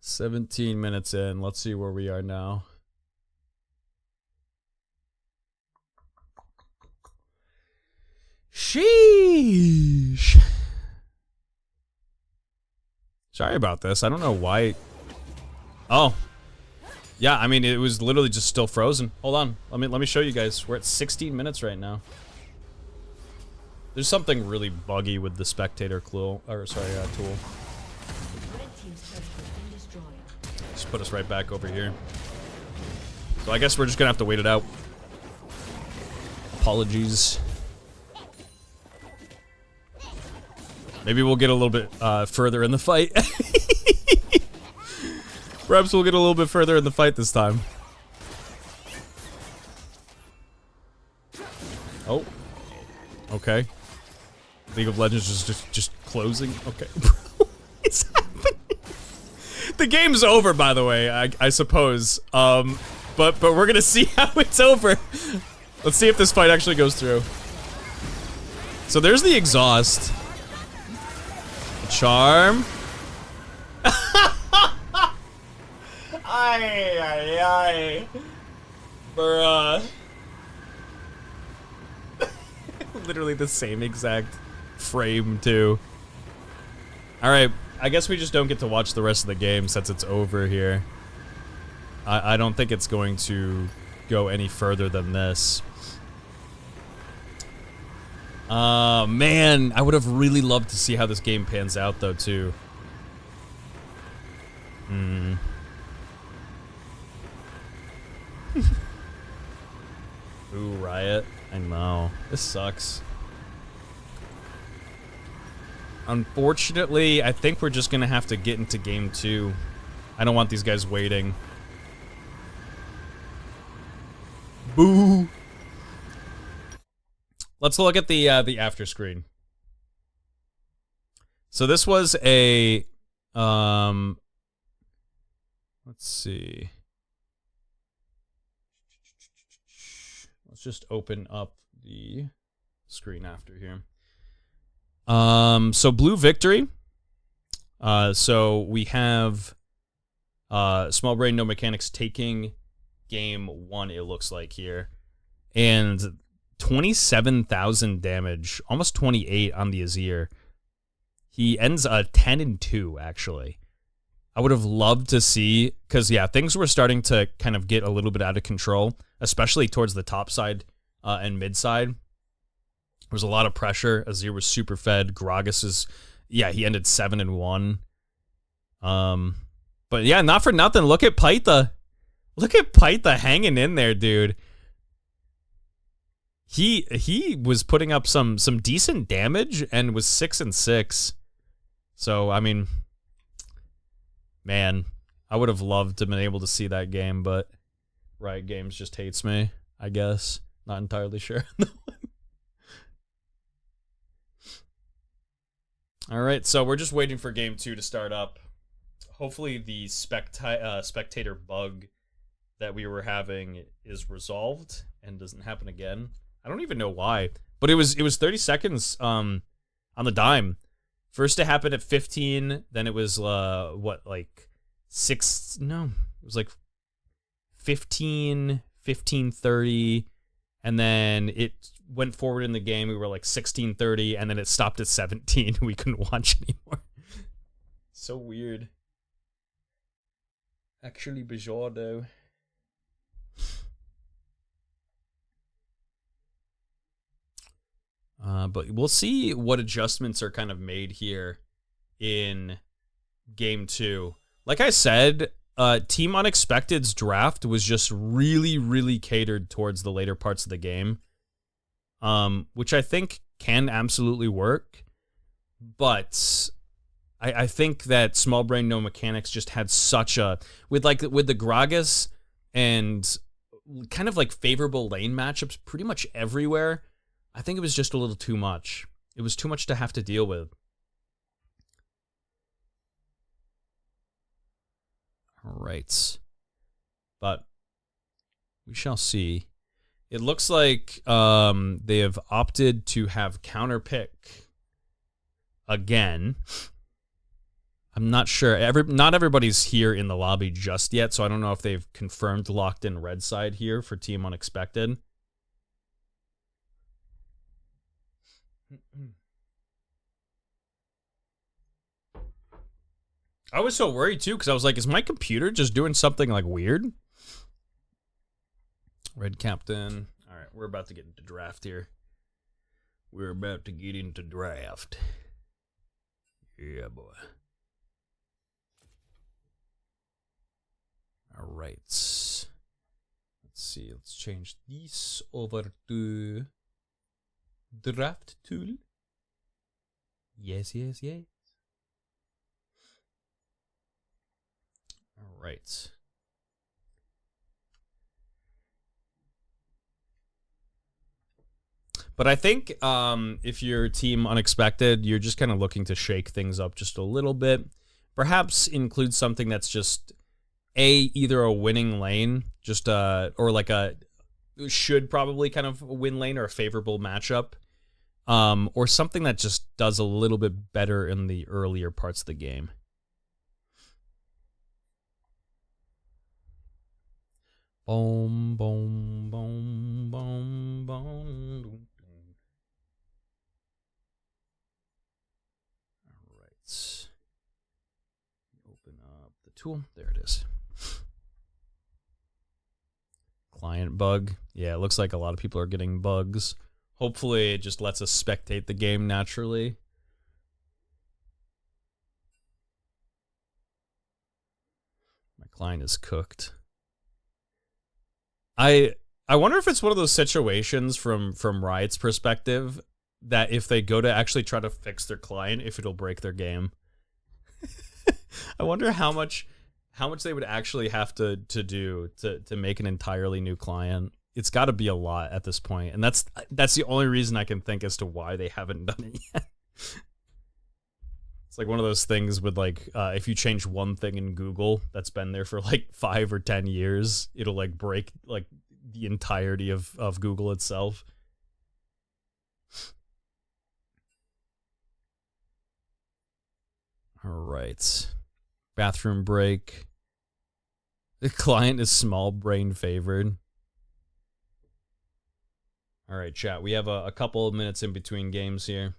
"17 minutes in. Let's see where we are now." Sheesh. Sorry about this. I don't know why. Oh. Yeah, I mean, it was literally just still frozen. Hold on. Let me show you guys. We're at 16 minutes right now. There's something really buggy with the spectator tool. Just put us right back over here. So I guess we're just gonna have to wait it out. Apologies. Maybe we'll get a little bit further in the fight. Perhaps we'll get a little bit further in the fight this time. Oh. Okay. League of Legends is just closing. Okay. What's happening? The game's over, by the way, I suppose. But we're gonna see how it's over. Let's see if this fight actually goes through. So there's the exhaust. Charm. Ay. Bruh. Literally the same exact frame, too. Alright, I guess we just don't get to watch the rest of the game since it's over here. I don't think it's going to go any further than this. Man, I would have really loved to see how this game pans out, though, too. Ooh, Riot. I know. This sucks. Unfortunately, I think we're just gonna have to get into game 2. I don't want these guys waiting. Boo! Let's look at the after screen. So this was a let's see. Let's just open up the screen after here. So blue victory. So we have Small Brain No Mechanics taking game 1, it looks like here. And 27,000 damage, almost 28 on the Azir. He ends 10-2, actually. I would have loved to see, because, yeah, things were starting to kind of get a little bit out of control, especially towards the top side and mid side. There was a lot of pressure. Azir was super fed. Gragas is, yeah, he ended 7-1. But, yeah, not for nothing. Look at Pytha. Look at Pytha hanging in there, dude. He was putting up some decent damage and was 6-6. So, I mean, man, I would have loved to have been able to see that game, but Riot Games just hates me, I guess. Not entirely sure. All right, so we're just waiting for game 2 to start up. Hopefully the spectator bug that we were having is resolved and doesn't happen again. I don't even know why, but it was 30 seconds on the dime. First it happened at 15, then it was what, like 6, no, it was like 15, 15:30, and then it went forward in the game. We were like 16:30, and then it stopped at 17. We couldn't watch anymore. So weird. Actually bizarre though. But we'll see what adjustments are kind of made here in game 2. Like I said, Team Unexpected's draft was just really, really catered towards the later parts of the game, which I think can absolutely work. But I think that Small Brain No Mechanics just had such a, with the Gragas and kind of like favorable lane matchups pretty much everywhere. I think it was just a little too much. It was too much to have to deal with. All right. But we shall see. It looks like they have opted to have counter pick again. I'm not sure. Not everybody's here in the lobby just yet, so I don't know if they've confirmed locked in red side here for Team Unexpected. I was so worried too, because I was like, is my computer just doing something like weird? Red Captain. All right, we're about to get into draft here. We're about to get into draft. Yeah, boy. All right. Let's see. Let's change this over to draft tool. Yes, yes, yes. All right. But I think if you're team unexpected, you're just kind of looking to shake things up just a little bit. Perhaps include something that's just either a winning lane, just or like a should probably kind of win lane or a favorable matchup, or something that just does a little bit better in the earlier parts of the game. Boom, boom, boom, boom, boom. All right. Open up the tool. There it is. Client bug. Yeah, it looks like a lot of people are getting bugs. Hopefully, it just lets us spectate the game naturally. My client is cooked. I wonder if it's one of those situations from Riot's perspective that if they go to actually try to fix their client, if it'll break their game. I wonder how much they would actually have to do to make an entirely new client. It's got to be a lot at this point, and that's the only reason I can think as to why they haven't done it yet. It's like one of those things with like if you change one thing in Google that's been there for like 5 or 10 years, it'll like break like the entirety of Google itself. All right. Bathroom break. The client is small brain favored. All right, chat. We have a couple of minutes in between games here.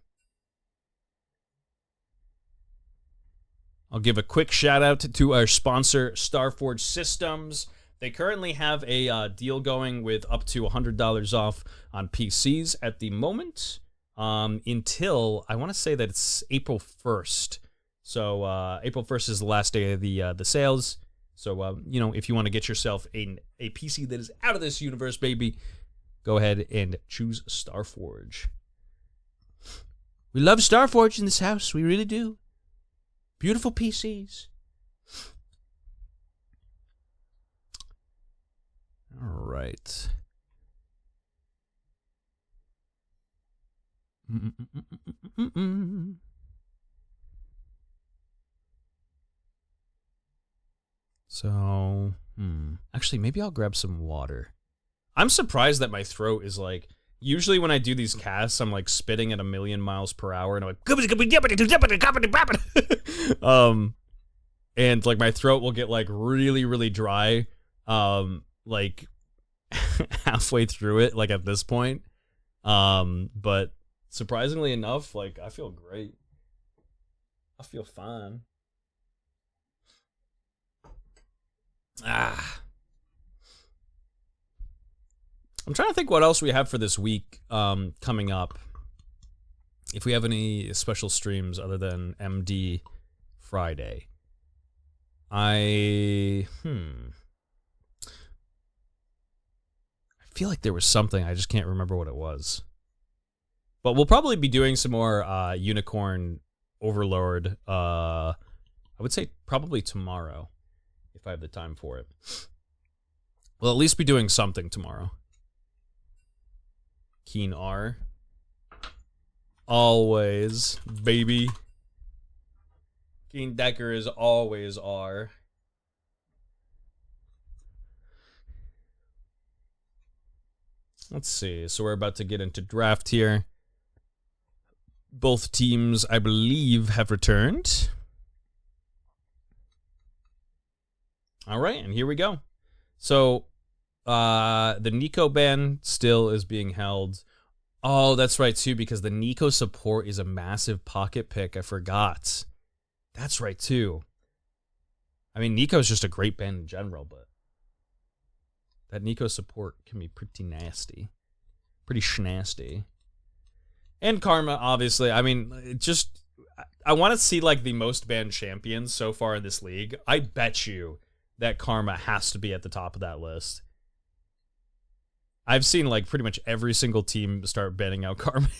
I'll give a quick shout out to our sponsor, Starforge Systems. They currently have a deal going with up to $100 off on PCs at the moment, until I want to say that it's April 1st. So April 1st is the last day of the sales. So you know, if you want to get yourself a PC that is out of this universe, baby, go ahead and choose Starforge. We love Starforge in this house. We really do. Beautiful PCs. All right. So, actually, maybe I'll grab some water. I'm surprised that my throat is like, usually when I do these casts, I'm like spitting at 1,000,000 miles per hour, and I'm like, and like my throat will get like really, really dry, like halfway through it, like at this point. But surprisingly enough, like I feel great. I feel fine. I'm trying to think what else we have for this week coming up. If we have any special streams other than MD Friday. I feel like there was something, I just can't remember what it was. But we'll probably be doing some more Unicorn Overlord, I would say probably tomorrow, if I have the time for it. We'll at least be doing something tomorrow. Keen R. Always, baby. Keen Decker is always R. Let's see. So we're about to get into draft here. Both teams, I believe, have returned. All right, and here we go. So the Nico ban still is being held. Oh, that's right, too, because the Nico support is a massive pocket pick. I forgot. That's right, too. I mean, Nico's just a great ban in general, but that Nico support can be pretty nasty. Pretty schnasty. And Karma, obviously. I mean, just, I want to see, like, the most banned champions so far in this league. I bet you that Karma has to be at the top of that list. I've seen, like, pretty much every single team start banning out Karma.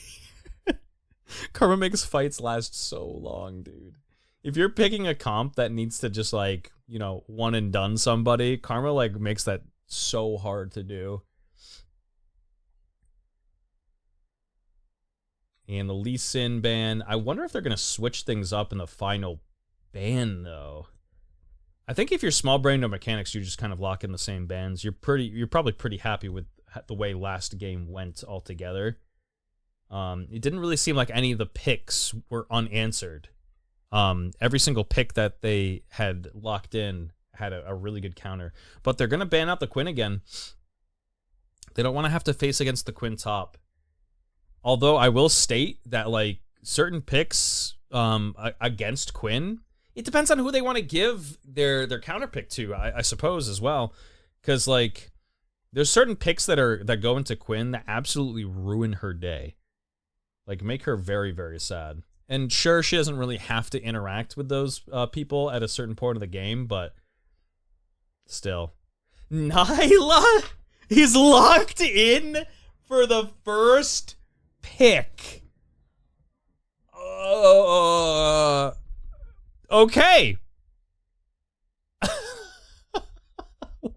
Karma makes fights last so long, dude. If you're picking a comp that needs to just, like, one and done somebody. Karma, like, makes that so hard to do. And the Lee Sin ban. I wonder if they're going to switch things up in the final ban, though. I think if you're small brain no mechanics, you just kind of lock in the same bans. You're probably pretty happy with the way last game went altogether. It didn't really seem like any of the picks were unanswered. Every single pick that they had locked in had a really good counter. But they're going to ban out the Quinn again. They don't want to have to face against the Quinn top. Although I will state that, like, certain picks against Quinn, it depends on who they want to give their counter pick to, I suppose, as well. Because, like, there's certain picks that go into Quinn that absolutely ruin her day. Like, make her very, very sad. And sure, she doesn't really have to interact with those people at a certain point of the game, but still. Nyla is locked in for the first pick. Okay.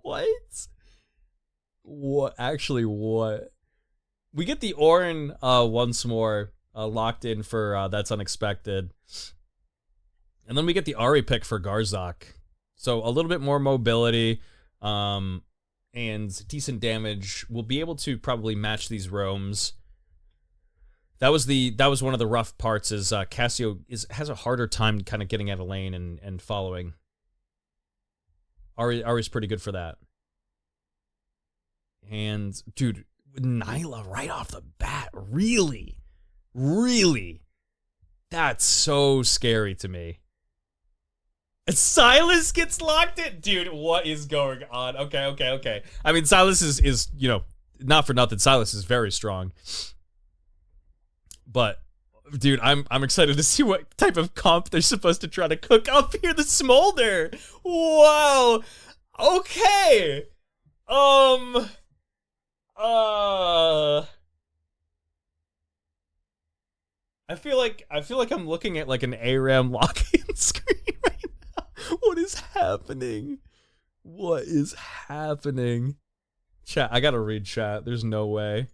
What? What? Actually, what? We get the Orin once more locked in for That's Unexpected. And then we get the Ari pick for Garzak. So a little bit more mobility and decent damage. We'll be able to probably match these roams. That was one of the rough parts, is Cassio has a harder time kind of getting out of lane and following. Ari's pretty good for that. And dude, Nyla right off the bat, really? That's so scary to me. And Silas gets locked in? Dude, what is going on? Okay. I mean, Silas is not for nothing, Silas is very strong. But, dude, I'm excited to see what type of comp they're supposed to try to cook up here. The Smolder! Wow! Okay! I feel like I'm looking at like an ARAM lock-in screen right now. What is happening? What is happening? Chat, I gotta read chat. There's no way.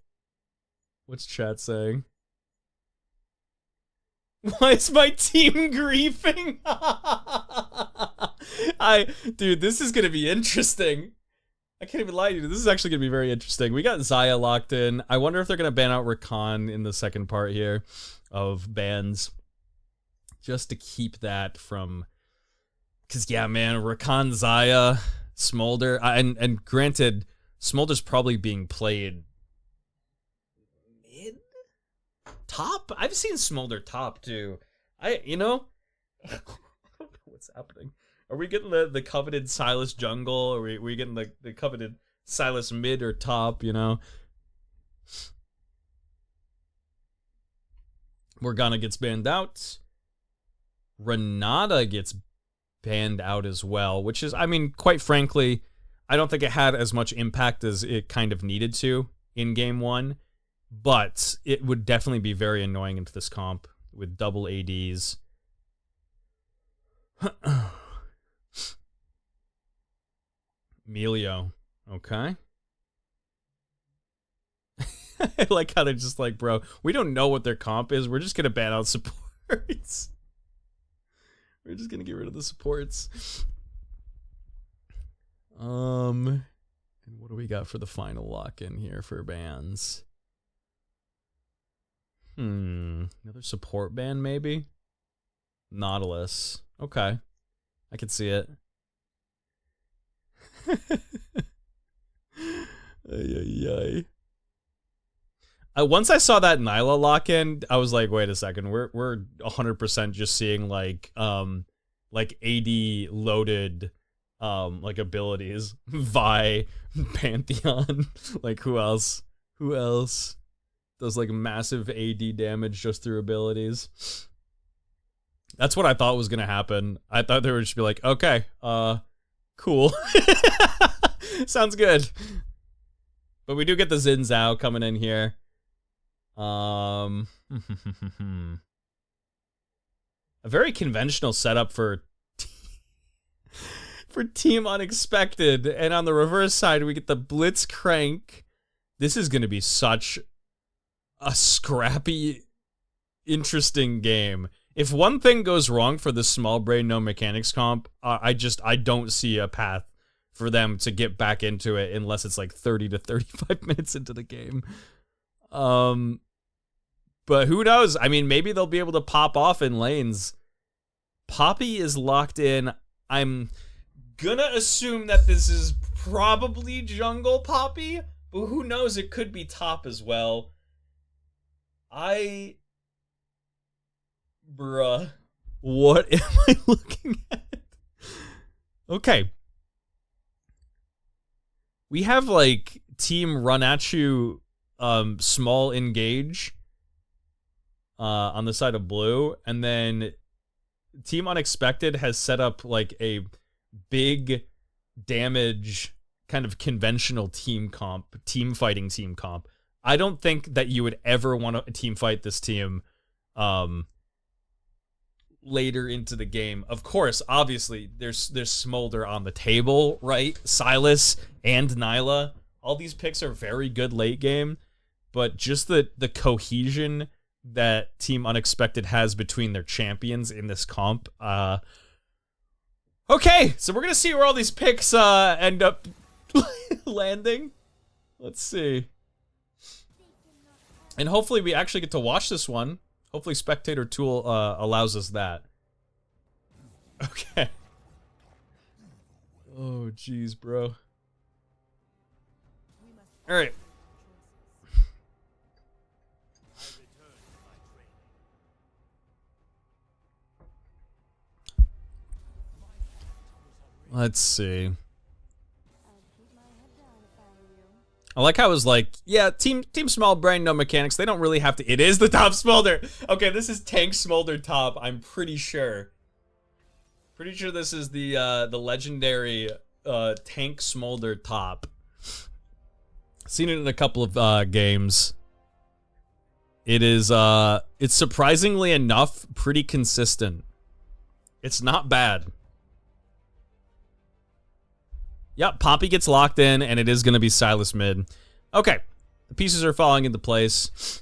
What's chat saying? Why is my team griefing? Dude, this is gonna be interesting. I can't even lie to you. This is actually gonna be very interesting. We got Xayah locked in. I wonder if they're gonna ban out Rakan in the second part here of bans, just to keep that from. Cause yeah, man, Rakan, Xayah, Smolder, and granted, Smolder's probably being played mid, top. I've seen Smolder top too. What's happening? Are we getting the coveted Silas jungle? Are we getting the coveted Silas mid or top, Morgana gets banned out. Renata gets banned out as well, which is, I mean, quite frankly, I don't think it had as much impact as it kind of needed to in game one, but it would definitely be very annoying into this comp with double ADs. Emilio. Okay. I like how they're just like, bro, we don't know what their comp is. We're just going to ban out supports. We're just going to get rid of the supports. And what do we got for the final lock-in here for bans? Another support ban, maybe? Nautilus. Okay. I can see it. Ay. Once I saw that Nyla lock-in, I was like, wait a second, we're 100% just seeing like AD loaded like abilities. Vi, Pantheon, like who else does like massive AD damage just through abilities? That's what I thought was gonna happen. I thought they would just be like, okay, cool. Sounds good. But we do get the Xin Zhao coming in here. A very conventional setup for for Team Unexpected. And on the reverse side, we get the Blitzcrank. This is going to be such a scrappy, interesting game. If one thing goes wrong for the small brain, no mechanics comp, I don't see a path for them to get back into it unless it's like 30 to 35 minutes into the game. But who knows? I mean, maybe they'll be able to pop off in lanes. Poppy is locked in. I'm gonna assume that this is probably jungle Poppy, but who knows? It could be top as well. Bruh. What am I looking at? Okay. We have, like, Team Run At You, small engage, on the side of blue, and then Team Unexpected has set up, like, a big damage kind of conventional team fighting team comp. I don't think that you would ever want to team fight this team later into the game. Of course, obviously, there's Smolder on the table, right? Silas and Nyla. All these picks are very good late game, but just the cohesion that Team Unexpected has between their champions in this comp. Okay, so we're going to see where all these picks end up landing. Let's see. And hopefully we actually get to watch this one. Hopefully Spectator Tool allows us that. Okay. Oh, jeez, bro. All right. Let's see. I like how it was like, yeah, team small brain, no mechanics. They don't really have to. It is the top Smolder. Okay, this is Tank Smolder top. I'm pretty sure. Pretty sure this is the legendary Tank Smolder top. Seen it in a couple of games. It is it's surprisingly enough pretty consistent. It's not bad. Yep, Poppy gets locked in, and it is going to be Silas mid. Okay, the pieces are falling into place.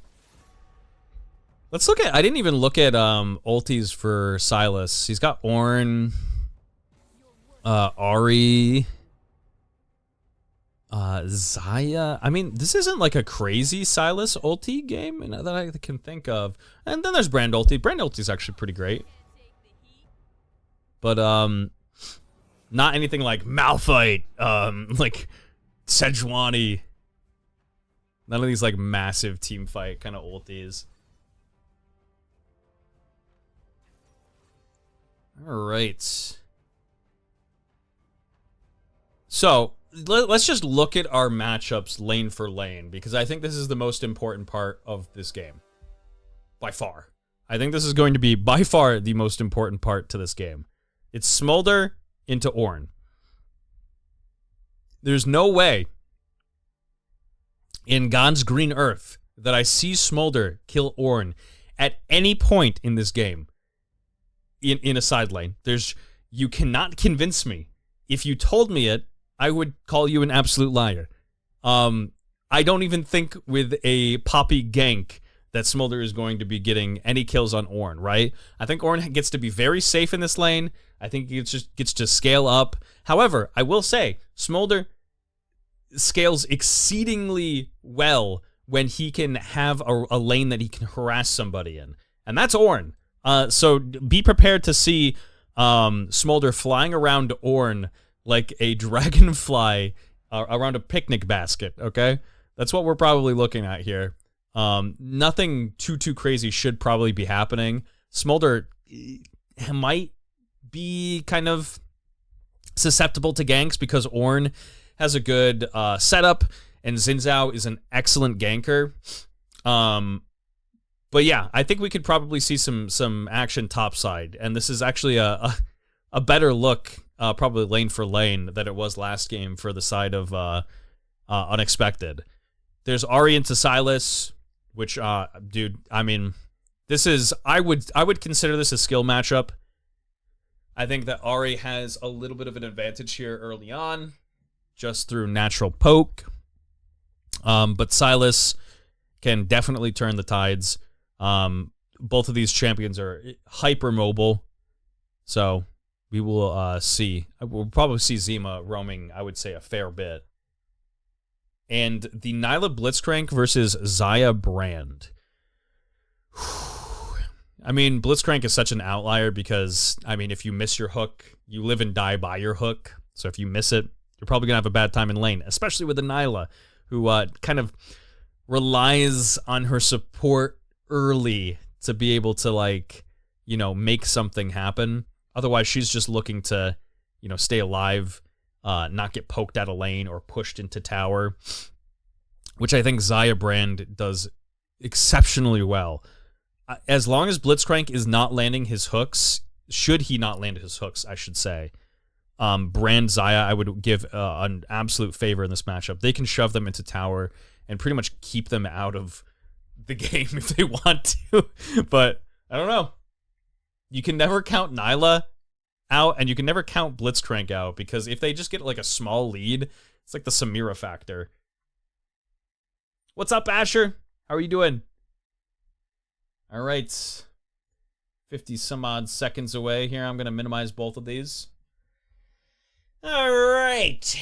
Let's look at... I didn't even look at ultis for Silas. He's got Ornn, Ahri, Xayah. I mean, this isn't like a crazy Silas ulti game that I can think of. And then there's Brand ulti. Brand ulti is actually pretty great. But, not anything like Malphite, like Sejuani. None of these like massive team fight kind of ultis. All right. So let's just look at our matchups lane for lane, because I think this is the most important part of this game. By far. I think this is going to be by far the most important part to this game. It's Smolder into Ornn. There's no way in God's green earth that I see Smolder kill Ornn at any point in this game in a side lane. You cannot convince me. If you told me it, I would call you an absolute liar. I don't even think with a Poppy gank that Smolder is going to be getting any kills on Ornn, right? I think Ornn gets to be very safe in this lane. I think he just gets to scale up. However, I will say, Smolder scales exceedingly well when he can have a lane that he can harass somebody in. And that's Ornn. So be prepared to see Smolder flying around Ornn like a dragonfly around a picnic basket, okay? That's what we're probably looking at here. Nothing too crazy should probably be happening. Smolder might be kind of susceptible to ganks because Ornn has a good setup and Xin Zhao is an excellent ganker. But yeah, I think we could probably see some action topside, and this is actually a better look, probably lane for lane, than it was last game for the side of Unexpected. There's Ahri into Silas, which, dude, I mean, this is I would consider this a skill matchup. I think that Ari has a little bit of an advantage here early on, just through natural poke. But Silas can definitely turn the tides. Both of these champions are hyper mobile, so we will see. We'll probably see Zima roaming, I would say, a fair bit. And the Nyla Blitzcrank versus Xayah Brand. I mean, Blitzcrank is such an outlier because, I mean, if you miss your hook, you live and die by your hook. So if you miss it, you're probably going to have a bad time in lane, especially with the Nyla, who kind of relies on her support early to be able to, like, you know, make something happen. Otherwise, she's just looking to, you know, stay alive, not get poked out of lane or pushed into tower, which I think Xayah Brand does exceptionally well. As long as Blitzcrank is not landing his hooks, should he not land his hooks, I should say, Brand Xayah, I would give an absolute favor in this matchup. They can shove them into tower and pretty much keep them out of the game if they want to. But I don't know. You can never count Nyla out, and you can never count Blitzcrank out, because if they just get like a small lead, it's like the Samira factor. What's up, Asher? How are you doing? All right. 50 some odd seconds away here. I'm going to minimize both of these. All right.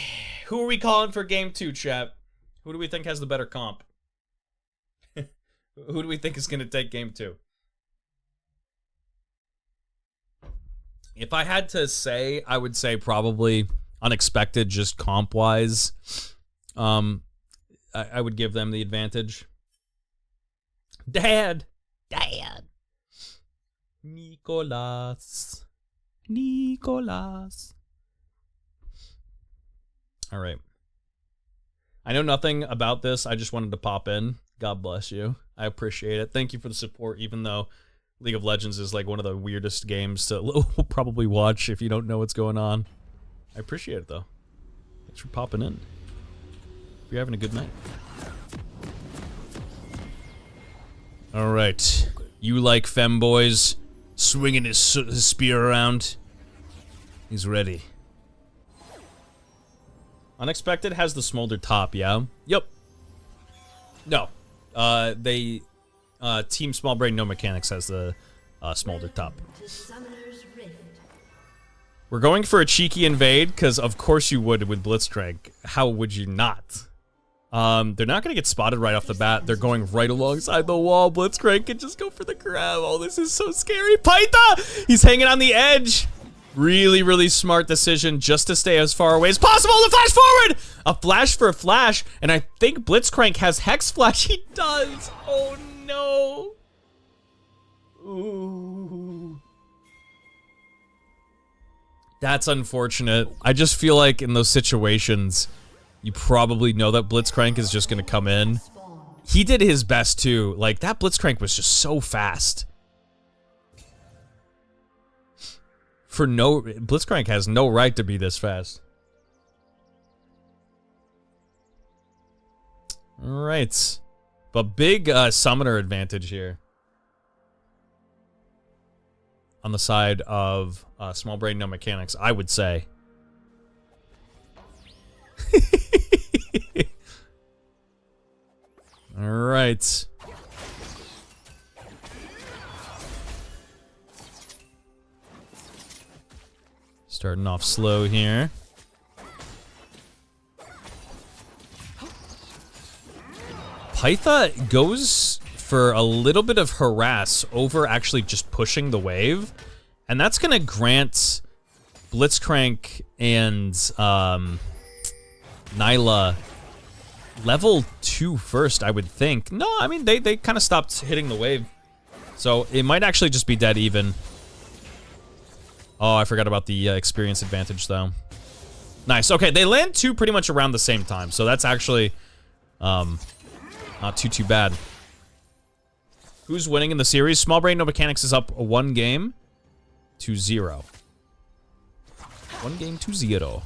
Who are we calling for game 2, chat? Who do we think has the better comp? Who do we think is going to take game 2? If I had to say, I would say probably Unexpected, just comp-wise. I would give them the advantage. Dad! Nicolas. All right. I know nothing about this. I just wanted to pop in. God bless you. I appreciate it. Thank you for the support, even though League of Legends is like one of the weirdest games to probably watch if you don't know what's going on. I appreciate it, though. Thanks for popping in. Hope you're having a good night. All right. You like femboys swinging his spear around? He's ready. Unexpected has the smolder top, yeah? Yep. No. Team Small Brain No Mechanics has the smolder top. We're going for a cheeky invade, because of course you would with Blitzcrank. How would you not? They're not going to get spotted right off the bat. They're going right alongside the wall. Blitzcrank can just go for the grab. Oh, this is so scary. Paita! He's hanging on the edge. Really, really smart decision just to stay as far away as possible. The flash forward! A flash for a flash. And I think Blitzcrank has Hex Flash. He does. Oh, no. Ooh. That's unfortunate. I just feel like in those situations, you probably know that Blitzcrank is just going to come in. He did his best, too. Like, that Blitzcrank was just so fast. Blitzcrank has no right to be this fast. Alright. But big summoner advantage here. On the side of Small Brain No Mechanics, I would say. Alright. Starting off slow here. Pytha goes for a little bit of harass over actually just pushing the wave. And that's going to grant Blitzcrank and Nyla level 2 first, I would think. No, I mean, they kind of stopped hitting the wave. So it might actually just be dead even. Oh, I forgot about the experience advantage, though. Nice. Okay, they land 2 pretty much around the same time, so that's actually not too bad. Who's winning in the series? Small Brain No Mechanics is up 1 game to 0. 1 game to 0.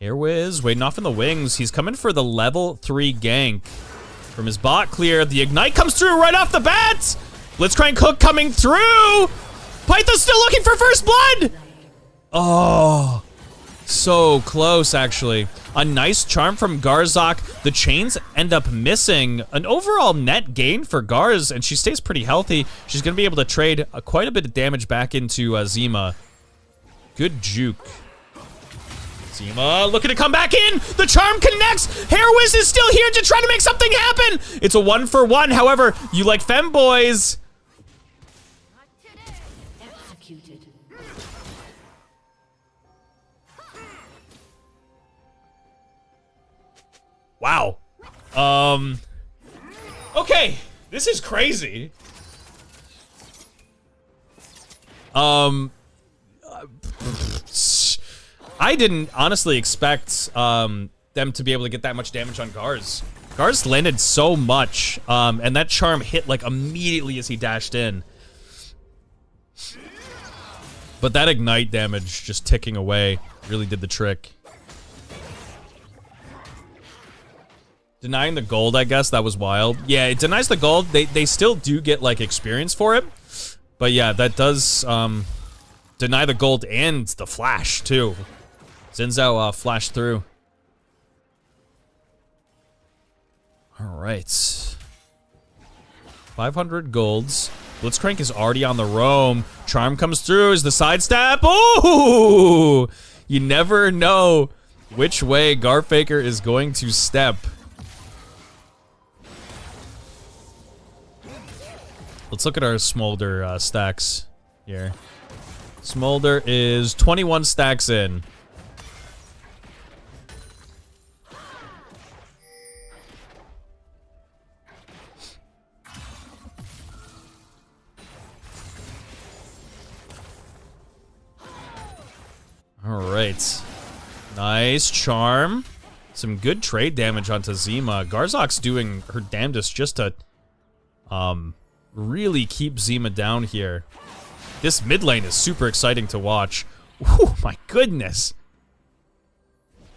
Airwiz waiting off in the wings. He's coming for the level 3 gank from his bot clear. The Ignite comes through right off the bat. Blitzcrank hook coming through. Pytha's still looking for first blood! Oh, so close, actually. A nice charm from Garzok. The chains end up missing. An overall net gain for Garz, and she stays pretty healthy. She's going to be able to trade quite a bit of damage back into Zima. Good juke. Zima looking to come back in. The charm connects. Hairwiz is still here to try to make something happen. It's a 1-for-1. However, you like femboys. Wow. Okay, this is crazy. I didn't honestly expect them to be able to get that much damage on Garz. Garz landed so much, and that charm hit like immediately as he dashed in. But that ignite damage just ticking away really did the trick. Denying the gold, I guess, that was wild. Yeah, it denies the gold. They still do get, like, experience for it. But yeah, that does deny the gold and the flash, too. Xin Zhao flashed through. Alright. 500 golds. Blitzcrank is already on the roam. Charm comes through as the sidestep. Ooh! You never know which way Garfaker is going to step. Let's look at our Smolder stacks here. Smolder is 21 stacks in. All right. Nice charm. Some good trade damage onto Zima. Garzok's doing her damnedest just to really keep Zima down here. This mid lane is super exciting to watch. Oh my goodness.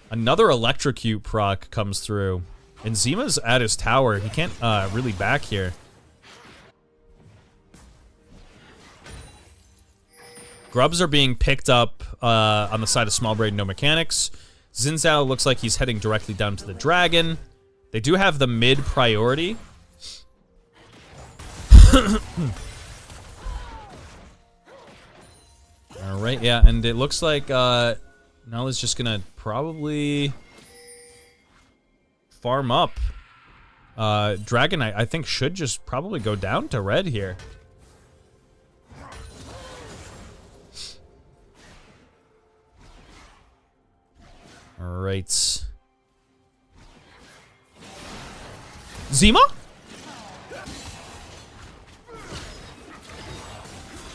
Another electrocute proc comes through. And Zima's at his tower. He can't really back here. Grubs are being picked up on the side of Small Braid, no mechanics. Xin Zhao looks like he's heading directly down to the dragon. They do have the mid priority. Alright, yeah, and it looks like Nala's just gonna probably farm up. Dragon, I think, should just probably go down to red here. Alright. Zima?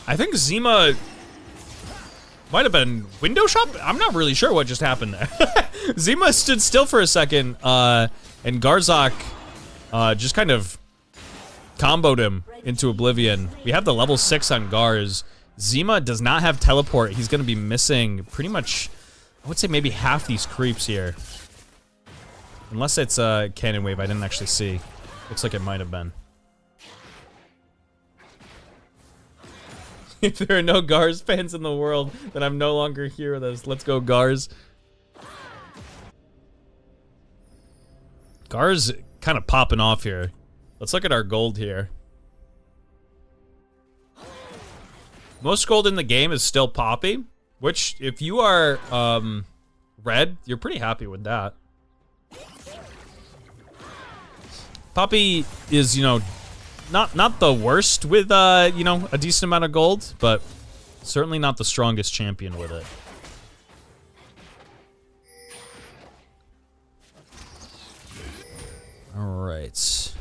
I think Zima might have been window shop? I'm not really sure what just happened there. Zima stood still for a second, and Garzok just kind of comboed him into oblivion. We have the level 6 on Garz. Zima does not have teleport. He's going to be missing pretty much, I would say maybe half these creeps here. Unless it's a cannon wave I didn't actually see. Looks like it might have been. If there are no Garz fans in the world, then I'm no longer here with us. Let's go, Garz. Garz kind of popping off here. Let's look at our gold here. Most gold in the game is still Poppy, which, if you are red, you're pretty happy with that. Poppy is, you know, not the worst with, you know, a decent amount of gold, but certainly not the strongest champion with it. All right.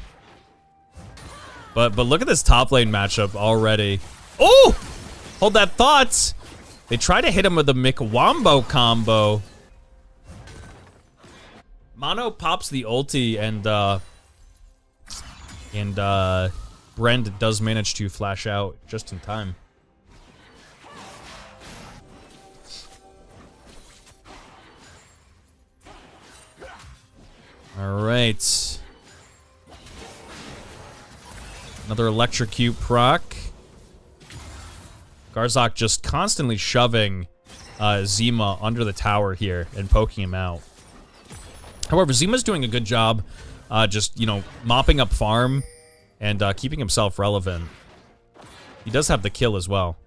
But look at this top lane matchup already. Oh! Hold that thought! They try to hit him with a McWombo combo. Mono pops the ulti, and Brand does manage to flash out just in time. All right. Another electrocute proc. Garzak just constantly shoving Zima under the tower here and poking him out. However, Zima's doing a good job just, you know, mopping up farm and keeping himself relevant. He does have the kill as well.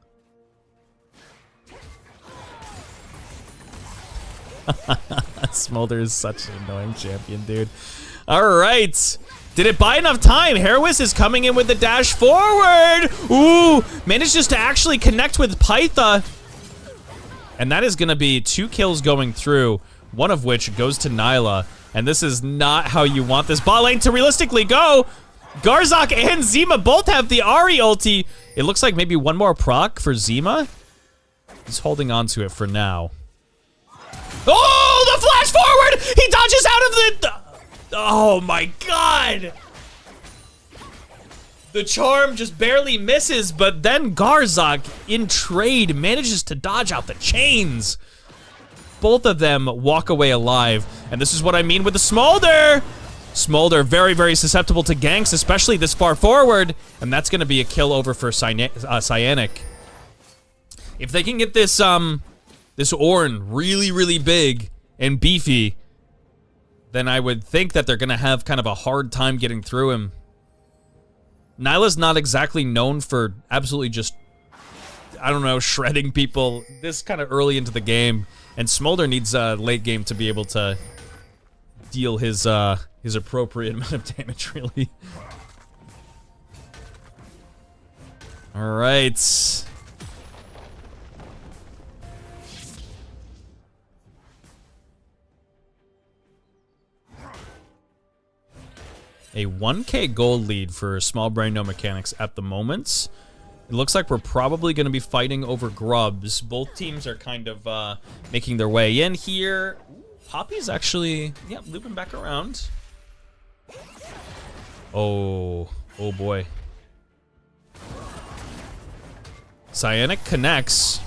Smolder is such an annoying champion, dude. All right. Did it buy enough time? Herois is coming in with the dash forward. Ooh, manages to actually connect with Pytha. And that is going to be 2 kills going through, one of which goes to Nyla. And this is not how you want this bot lane to realistically go. Garzak and Zima both have the Ahri ulti. It looks like maybe one more proc for Zima. He's holding on to it for now. Oh, the flash forward! He dodges out of the... Oh my god! The charm just barely misses, but then Garzak, in trade, manages to dodge out the chains. Both of them walk away alive, and this is what I mean with the Smolder! Smolder very, very susceptible to ganks, especially this far forward, and that's gonna be a kill over for Cyanic. If they can get this, this Ornn really, really big and beefy, then I would think that they're gonna have kind of a hard time getting through him. Nyla's not exactly known for absolutely just, I don't know, shredding people this kind of early into the game, and Smolder needs late game to be able to deal his appropriate amount of damage, really. All right. A 1K gold lead for Small Brain No Mechanics at the moment. It looks like we're probably going to be fighting over grubs. Both teams are kind of making their way in here. Poppy's actually, yeah, looping back around. Oh boy. Cyanic connects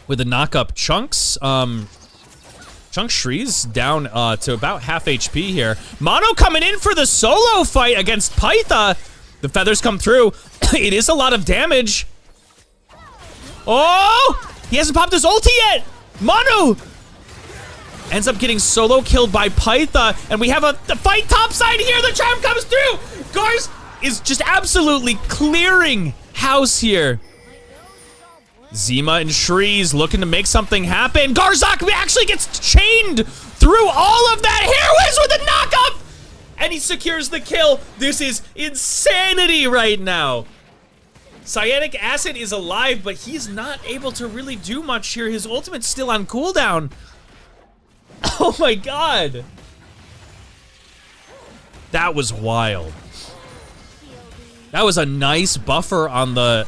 with a knock-up. Chunks, Chunk Shree's down to about half HP here. Mono coming in for the solo fight against Pytha. The feathers come through. It is a lot of damage. Oh! He hasn't popped his ulti yet! Mono! Ends up getting solo killed by Pytha, and we have the fight topside here. The charm comes through! Garz is just absolutely clearing house here. Zima and Shree's looking to make something happen. Garzak actually gets chained through all of that. Herois with a knock-up! And he secures the kill. This is insanity right now. Cyanic Acid is alive, but he's not able to really do much here. His ultimate's still on cooldown. Oh my god. That was wild. That was a nice buffer on the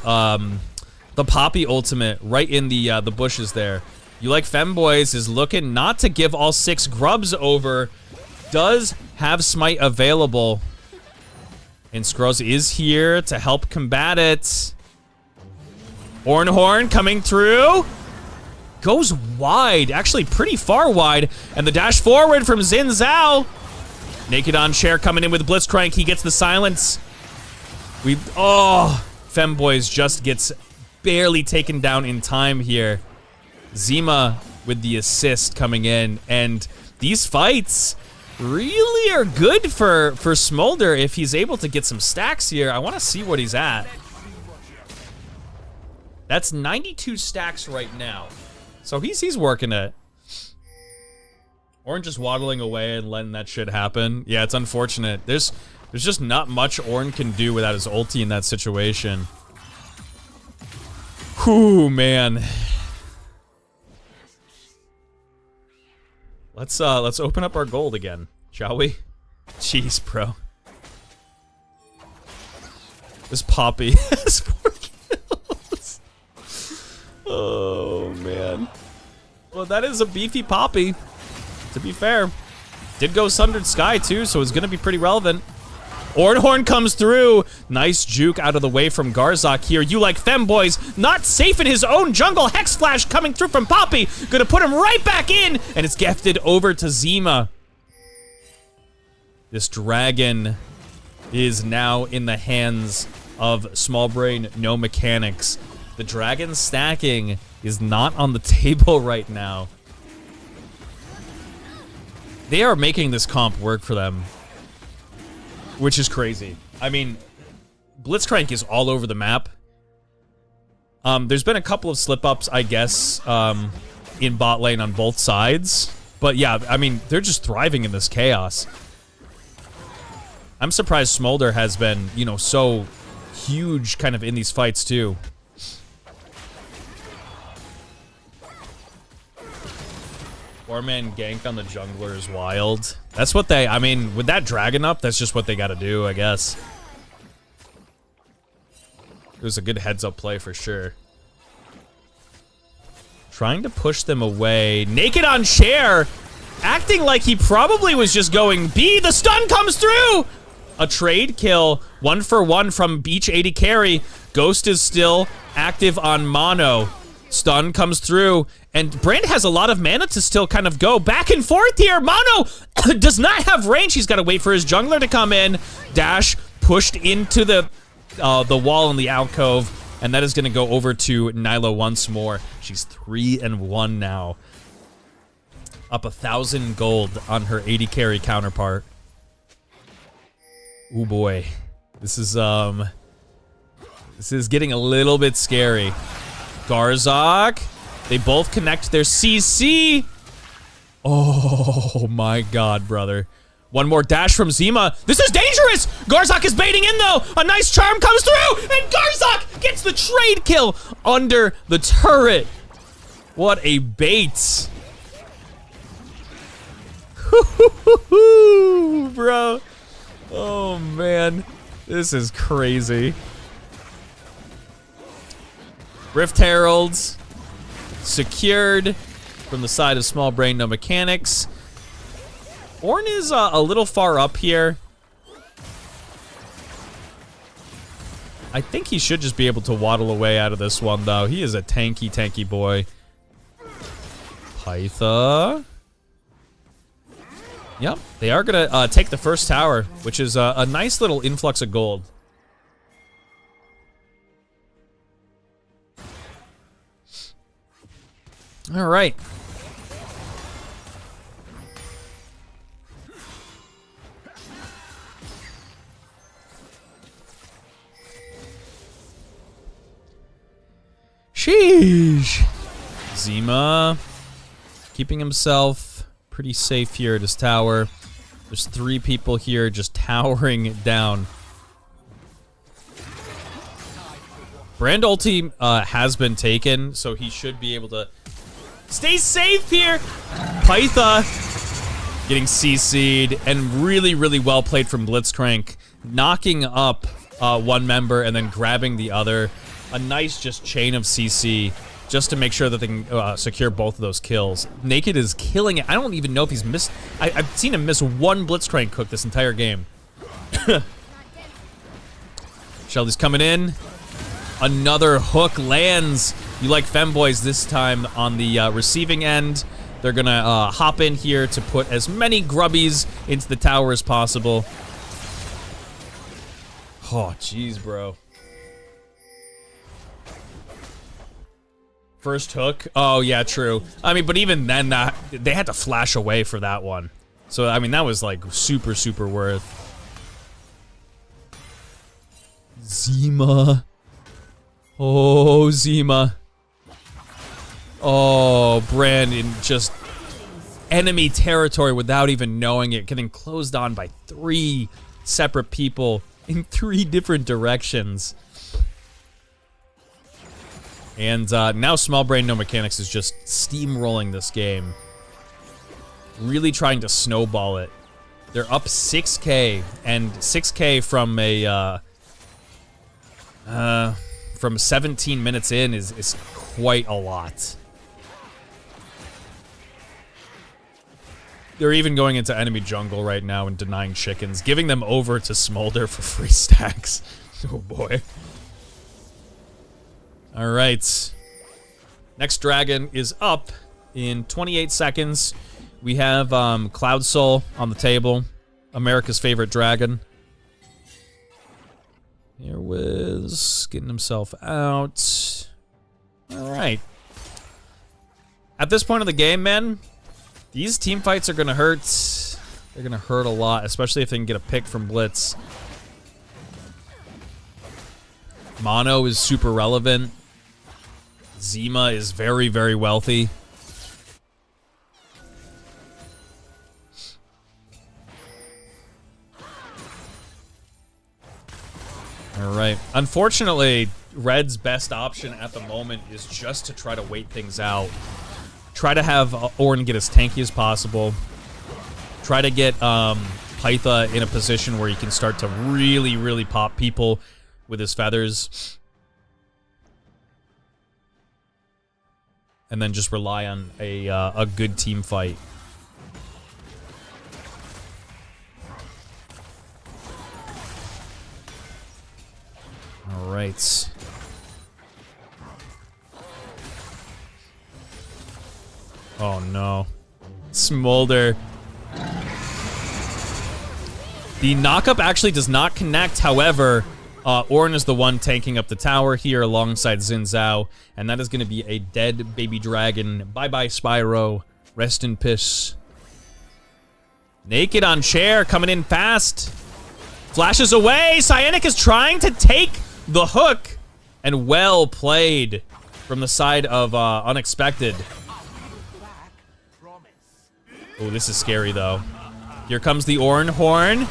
Poppy ultimate right in the bushes there. You Like Femboys is looking not to give all 6 grubs over. Does have Smite available. And Scrolls is here to help combat it. Ornhorn coming through. Goes wide, actually pretty far wide. And the dash forward from Xin Zhao. Naked on chair coming in with Blitzcrank. He gets the silence. Femboys just gets barely taken down in time here. Zima with the assist coming in, and these fights really are good for Smolder if he's able to get some stacks here. I want to see what he's at. That's 92 stacks right now, so he's working it. Ornn just waddling away and letting that shit happen. Yeah, it's unfortunate. There's just not much Ornn can do without his ulti in that situation. Whew, man. Let's open up our gold again, shall we? Jeez, bro. This Poppy has 4 kills. Oh, man. Well, that is a beefy Poppy, to be fair. Did go Sundered Sky, too, so it's gonna be pretty relevant. Ornhorn comes through. Nice juke out of the way from Garzak here. You Like Femboys, not safe in his own jungle. Hex Flash coming through from Poppy. Gonna put him right back in, and it's gifted over to Zima. This dragon is now in the hands of Small Brain No Mechanics. The dragon stacking is not on the table right now. They are making this comp work for them, which is crazy. I mean, Blitzcrank is all over the map. There's been a couple of slip-ups, I guess, in bot lane on both sides. But yeah, I mean, they're just thriving in this chaos. I'm surprised Smolder has been, you know, so huge kind of in these fights, too. Four-man gank on the jungler is wild. That's what they, I mean, with that dragon up, that's just what they gotta do, I guess. It was a good heads-up play for sure. Trying to push them away. Naked on Cher, acting like he probably was just going B. The stun comes through! A trade kill, 1-for-1 from Beach 80 carry. Ghost is still active on Mono. Stun comes through, and Brand has a lot of mana to still kind of go back and forth here. Mono does not have range. He's got to wait for his jungler to come in. Dash pushed into the wall in the alcove, and that is going to go over to Nyla once more. She's 3-1 now. Up 1,000 gold on her 80 carry counterpart. Ooh boy. This is getting a little bit scary. Garzok. They both connect their CC. Oh my god, brother. One more dash from Zima. This is dangerous! Garzok is baiting in, though! A nice charm comes through! And Garzok gets the trade kill under the turret! What a bait! Bro. Oh, man. This is crazy. Rift Heralds. Secured from the side of Small Brain No Mechanics. Ornn is a little far up here. I think he should just be able to waddle away out of this one, though. He is a tanky, tanky boy. Pytha. Yep, they are going to take the first tower, which is a nice little influx of gold. All right. Sheesh. Zima keeping himself pretty safe here at his tower. There's 3 people here just towering down. Brand ulti has been taken, so he should be able to stay safe here. Pytha getting CC'd, and really, really well played from Blitzcrank. Knocking up one member and then grabbing the other. A nice just chain of CC just to make sure that they can secure both of those kills. Naked is killing it. I don't even know if he's missed... I've seen him miss one Blitzcrank cook this entire game. Shelly's coming in. Another hook lands. You like femboys this time on the receiving end. They're gonna hop in here to put as many grubbies into the tower as possible. Oh, jeez, bro. First hook. Oh, yeah, true. I mean, but even then, they had to flash away for that one. So, I mean, that was, like, super, super worth. Zima. Oh, Zima. Oh, Brandon just enemy territory without even knowing it. Getting closed on by 3 separate people in 3 different directions. And now Small Brain No Mechanics is just steamrolling this game. Really trying to snowball it. They're up 6K, and 6K from a from 17 minutes in is quite a lot. They're even going into enemy jungle right now and denying chickens, giving them over to Smolder for free stacks. Oh boy. All right. Next dragon is up in 28 seconds. We have Cloud Soul on the table, America's favorite dragon. Here Wiz getting himself out. All right. At this point of the game, man, these team fights are going to hurt. They're going to hurt a lot, especially if they can get a pick from Blitz. Mono is super relevant. Zima is very, very wealthy. All right. Unfortunately, Red's best option at the moment is just to try to wait things out. Try to have Ornn get as tanky as possible. Try to get Pytha in a position where he can start to really, really pop people with his feathers. And then just rely on a good team fight. All right. Oh no. Smolder. The knockup actually does not connect, however, Ornn is the one tanking up the tower here alongside Xin Zhao, and that is going to be a dead baby dragon. Bye-bye, Spyro. Rest in peace. Naked on chair, coming in fast. Flashes away. Cyanic is trying to take the hook, and well played from the side of Unexpected. Oh, this is scary, though. Here comes the Ornn Horn.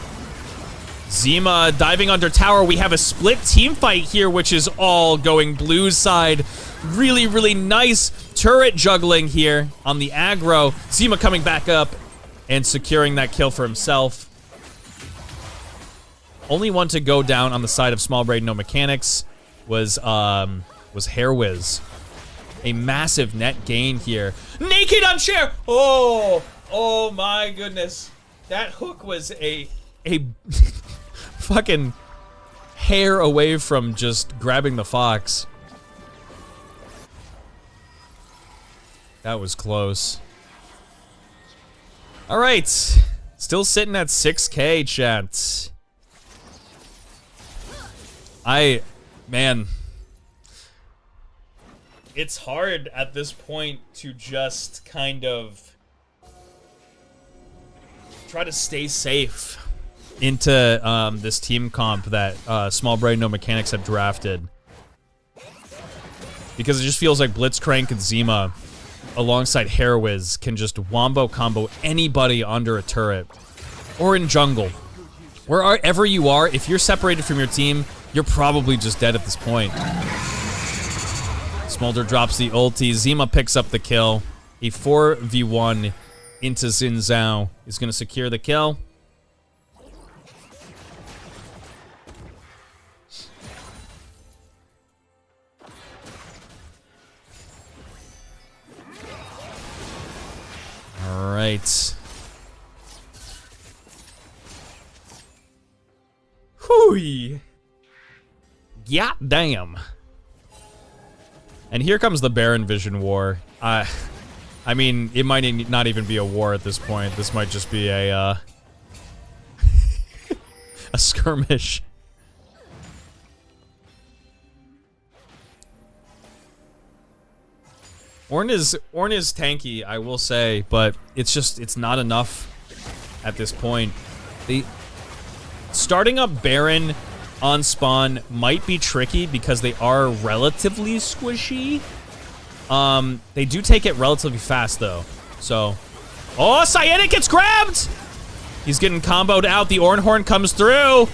Zima diving under tower. We have a split team fight here, which is all going blue side. Really, really nice turret juggling here on the aggro. Zima coming back up and securing that kill for himself. Only one to go down on the side of Small Braid No Mechanics was Hairwiz. A massive net gain here. Naked on chair. Oh my goodness. That hook was a fucking hair away from just grabbing the fox. That was close. All right. Still sitting at 6K, chat. Man. It's hard at this point to just kind of try to stay safe into this team comp that Small Braid No Mechanics have drafted. Because it just feels like Blitzcrank and Zima alongside Hairwiz can just wombo combo anybody under a turret. Or in jungle. Wherever you are, if you're separated from your team, you're probably just dead at this point. Smolder drops the ulti. Zima picks up the kill. A 4v1 into Xin Zhao is going to secure the kill. All right. Hooey. Yeah, damn. And here comes the Baron Vision War. I mean, it might not even be a war at this point. This might just be a a skirmish. Ornn is tanky, I will say, but it's not enough at this point. Starting up Baron on spawn might be tricky because they are relatively squishy. They do take it relatively fast though. So, oh, Cyanic gets grabbed. He's getting comboed out. The Ornn Horn comes through.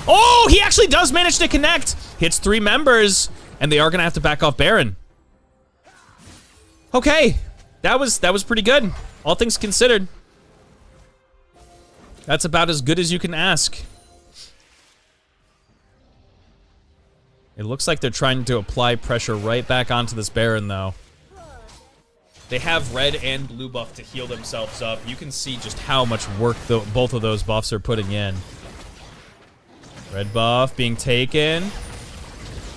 Oh, he actually does manage to connect. Hits 3 members, and they are gonna have to back off Baron. Okay, that was pretty good, all things considered. That's about as good as you can ask. It looks like they're trying to apply pressure right back onto this Baron, though. They have red and blue buff to heal themselves up. You can see just how much work both of those buffs are putting in. Red buff being taken.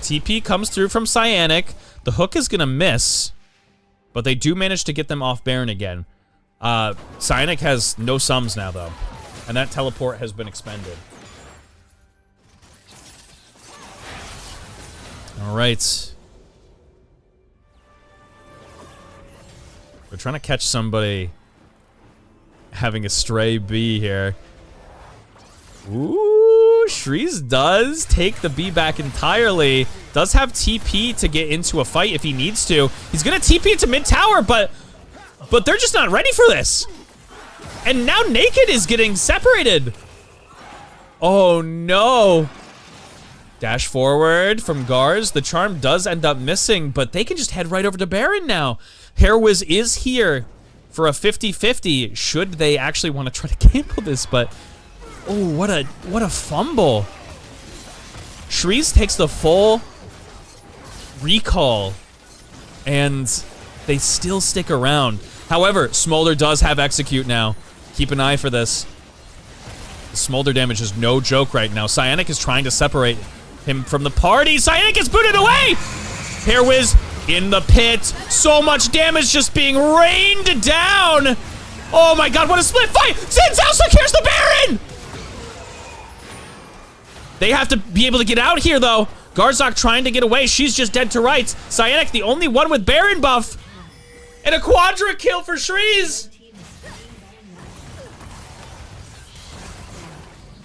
TP comes through from Cyanic. The hook is going to miss, but they do manage to get them off Baron again. Cyanic has no sums now, though, and that teleport has been expended. All right. We're trying to catch somebody having a stray bee here. Ooh, Shreeze does take the bee back entirely. Does have TP to get into a fight if he needs to. He's gonna TP into mid tower, but they're just not ready for this. And now Naked is getting separated. Oh no. Dash forward from Gars. The charm does end up missing, but they can just head right over to Baron now. Hairwiz is here for a 50-50. Should they actually want to try to gamble this, but oh, what a fumble. Shreeze takes the full recall, and they still stick around. However, Smolder does have Execute now. Keep an eye for this. The Smolder damage is no joke right now. Cyanic is trying to separate him from the party. Cyanic is booted away! Hairwiz in the pit. So much damage just being rained down. Oh my god, what a split fight! Zinzao secures the Baron! They have to be able to get out here, though. Garzok trying to get away. She's just dead to rights. Cyanic, the only one with Baron buff. And a quadra kill for Shreeze.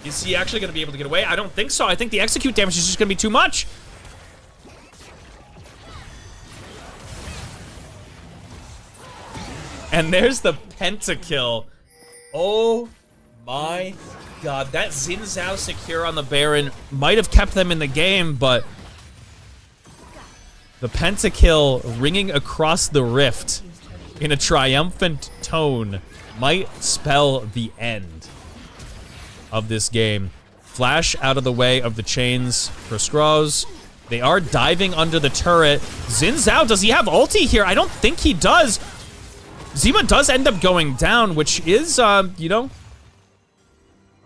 Is he actually going to be able to get away? I don't think so. I think the execute damage is just going to be too much. And there's the pentakill. Oh my god. That Zinzao secure on the Baron might have kept them in the game, but the pentakill ringing across the rift in a triumphant tone might spell the end of this game. Flash out of the way of the chains for Skroz. They are diving under the turret. Zinzao, does he have ulti here? I don't think he does. Zima does end up going down, which is, you know,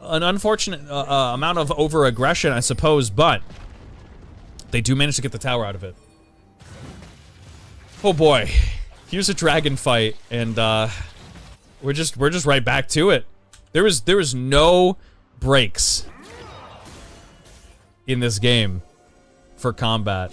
an unfortunate amount of over-aggression, I suppose, but they do manage to get the tower out of it. Oh boy. Here's a dragon fight, and we're just right back to it. There was no breaks in this game for combat.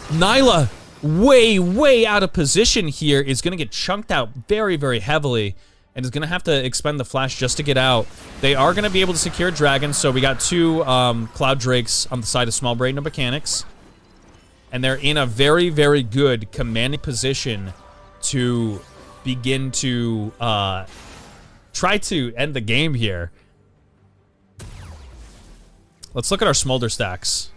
Nyla, way out of position here, is gonna get chunked out very, very heavily, and is gonna have to expend the flash just to get out. They are gonna be able to secure dragons, so we got two Cloud Drakes on the side of Small Brain and Mechanics. And they're in a very, very good commanding position to begin to try to end the game here. Let's look at our Smolder stacks.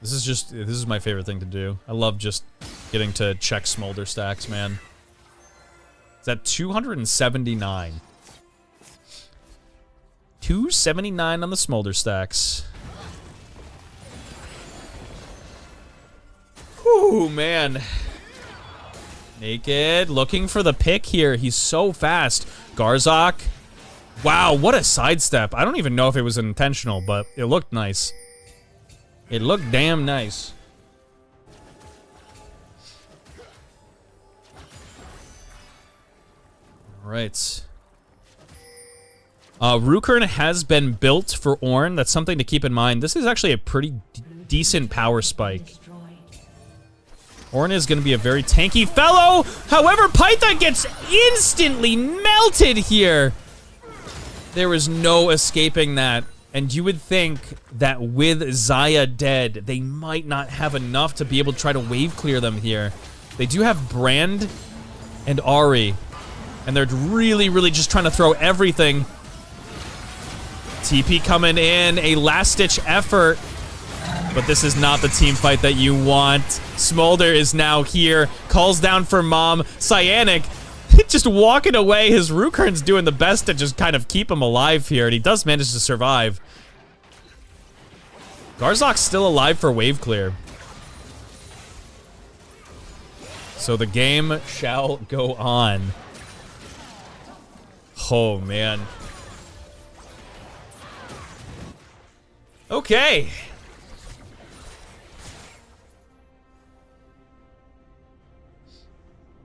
This is my favorite thing to do. I love just getting to check Smolder stacks, man. It's at 279. 279 on the Smolder stacks. Whew, man. Naked, looking for the pick here. He's so fast. Garzok. Wow, what a sidestep. I don't even know if it was intentional, but it looked nice. It looked damn nice. All right. Rukern has been built for Ornn. That's something to keep in mind. This is actually a pretty decent power spike. Ornn is going to be a very tanky fellow. However, Python gets instantly melted here. There is no escaping that. And you would think that with Xayah dead, they might not have enough to be able to try to wave clear them here. They do have Brand and Ahri. And they're really, really just trying to throw everything. TP coming in, a last-ditch effort. But this is not the team fight that you want. Smolder is now here, calls down for Mom. Cyanic just walking away. His Rukern's doing the best to just kind of keep him alive here, and he does manage to survive. Garzok's still alive for wave clear. So the game shall go on. Oh, man. Okay.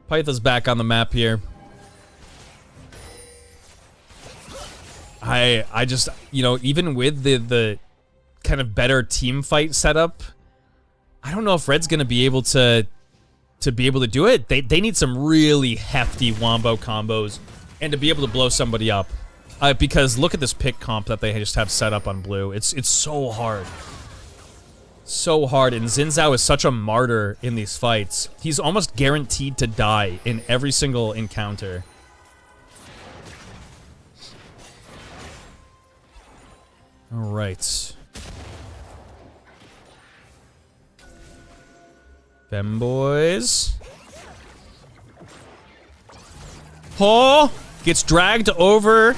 Pytha's back on the map here. I just, you know, even with the kind of better team fight setup, I don't know if Red's going to be able to do it. They need some really hefty wombo combos and to be able to blow somebody up. Because look at this pick comp that they just have set up on blue. It's so hard. So hard, and Xin Zhao is such a martyr in these fights. He's almost guaranteed to die in every single encounter. Alright. Femboys. Oh! Gets dragged over.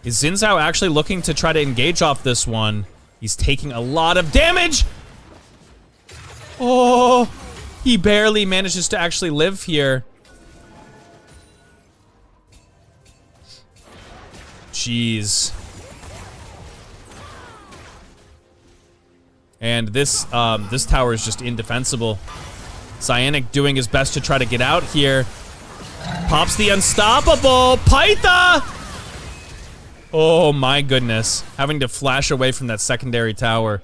Is Xin Zhao actually looking to try to engage off this one? He's taking a lot of damage! Oh! He barely manages to actually live here. Jeez. And this tower is just indefensible. Cyanic doing his best to try to get out here. Pops the unstoppable Pytha! Oh my goodness. Having to flash away from that secondary tower.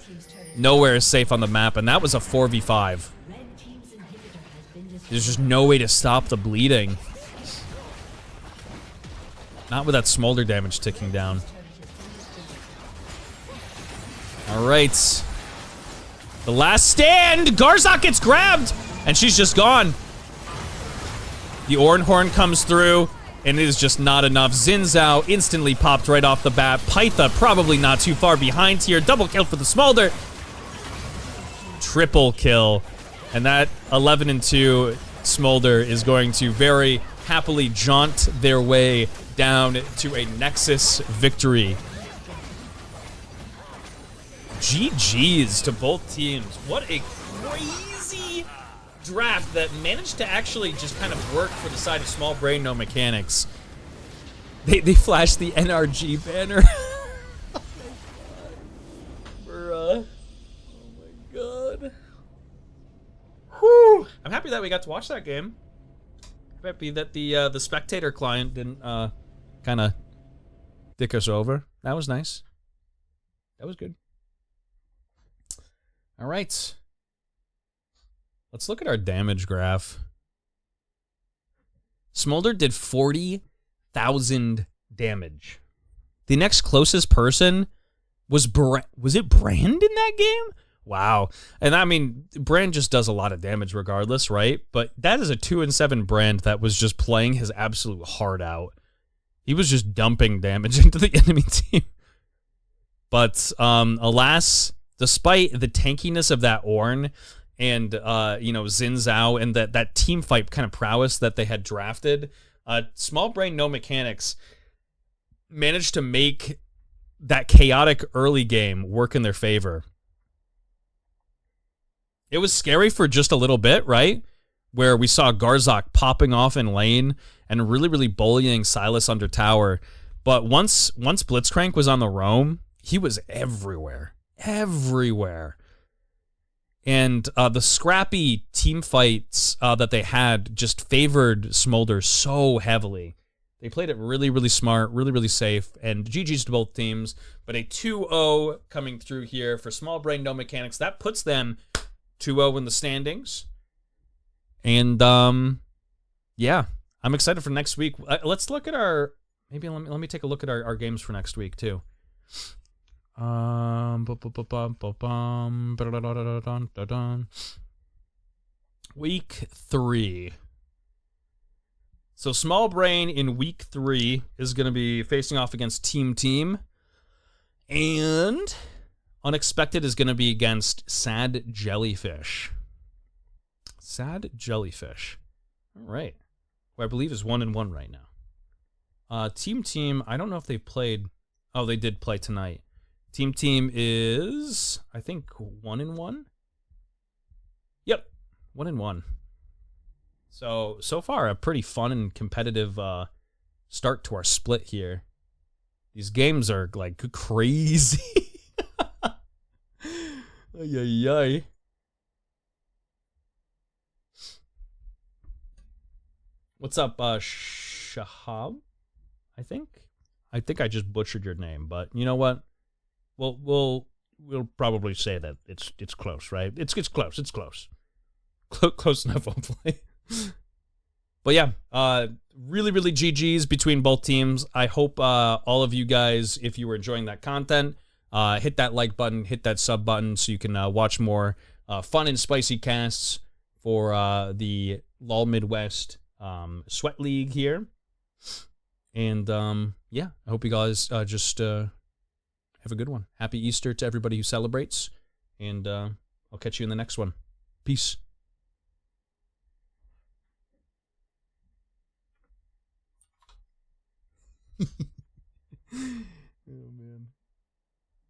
Nowhere is safe on the map, and that was a 4v5. There's just no way to stop the bleeding. Not with that smolder damage ticking down. Alright. The last stand! Garzak gets grabbed! And she's just gone. The Ornhorn comes through, and it is just not enough. Xin Zhao instantly popped right off the bat. Pytha probably not too far behind here. Double kill for the Smolder. Triple kill. And that 11-2 Smolder is going to very happily jaunt their way down to a Nexus victory. GG's to both teams. What a crazy draft that managed to actually just kind of work for the side of small brain, no mechanics. They flashed the NRG banner. Oh my god. Bruh. Oh my god. Whew. I'm happy that we got to watch that game. I'm happy that the spectator client didn't kind of dick us over. That was nice. That was good. All right. Let's look at our damage graph. Smolder did 40,000 damage. The next closest person was it Brand in that game? Wow. And I mean, Brand just does a lot of damage regardless, right? But that is a 2-7 Brand that was just playing his absolute heart out. He was just dumping damage into the enemy team. But alas, despite the tankiness of that Ornn and you know, Xin Zhao and that team fight kind of prowess that they had drafted, Small Brain No Mechanics managed to make that chaotic early game work in their favor. It was scary for just a little bit, right? Where we saw Garzak popping off in lane and really, really bullying Sylas under tower. But once Blitzcrank was on the roam, he was everywhere. Everywhere. And the scrappy team fights that they had just favored Smolder so heavily. They played it really, really smart, really, really safe, and GG's to both teams. But a 2-0 coming through here for Small Brain No Mechanics. That puts them 2-0 in the standings. And, yeah, I'm excited for next week. Let's look at our... Maybe let me take a look at our games for next week, too. Week 3. So Small Brain in week 3 is going to be facing off against Team. And Unexpected is going to be against Sad Jellyfish. Sad Jellyfish. All right. Who I believe is 1-1 right now. Team, I don't know if they've played. Oh, they did play tonight. Team is, I think, 1-1. Yep, 1-1. So far, a pretty fun and competitive start to our split here. These games are, like, crazy. Ay, ay, ay. What's up, Shahab? I think I just butchered your name, but you know what? We'll we'll probably say that it's close, right? It's close. It's close. Close enough, hopefully. But yeah, really, really GGs between both teams. I hope all of you guys, if you were enjoying that content, hit that like button, hit that sub button so you can watch more fun and spicy casts for the Lolmidwest Sweat League here. And yeah, I hope you guys just have a good one. Happy Easter to everybody who celebrates. And I'll catch you in the next one. Peace. Oh, man.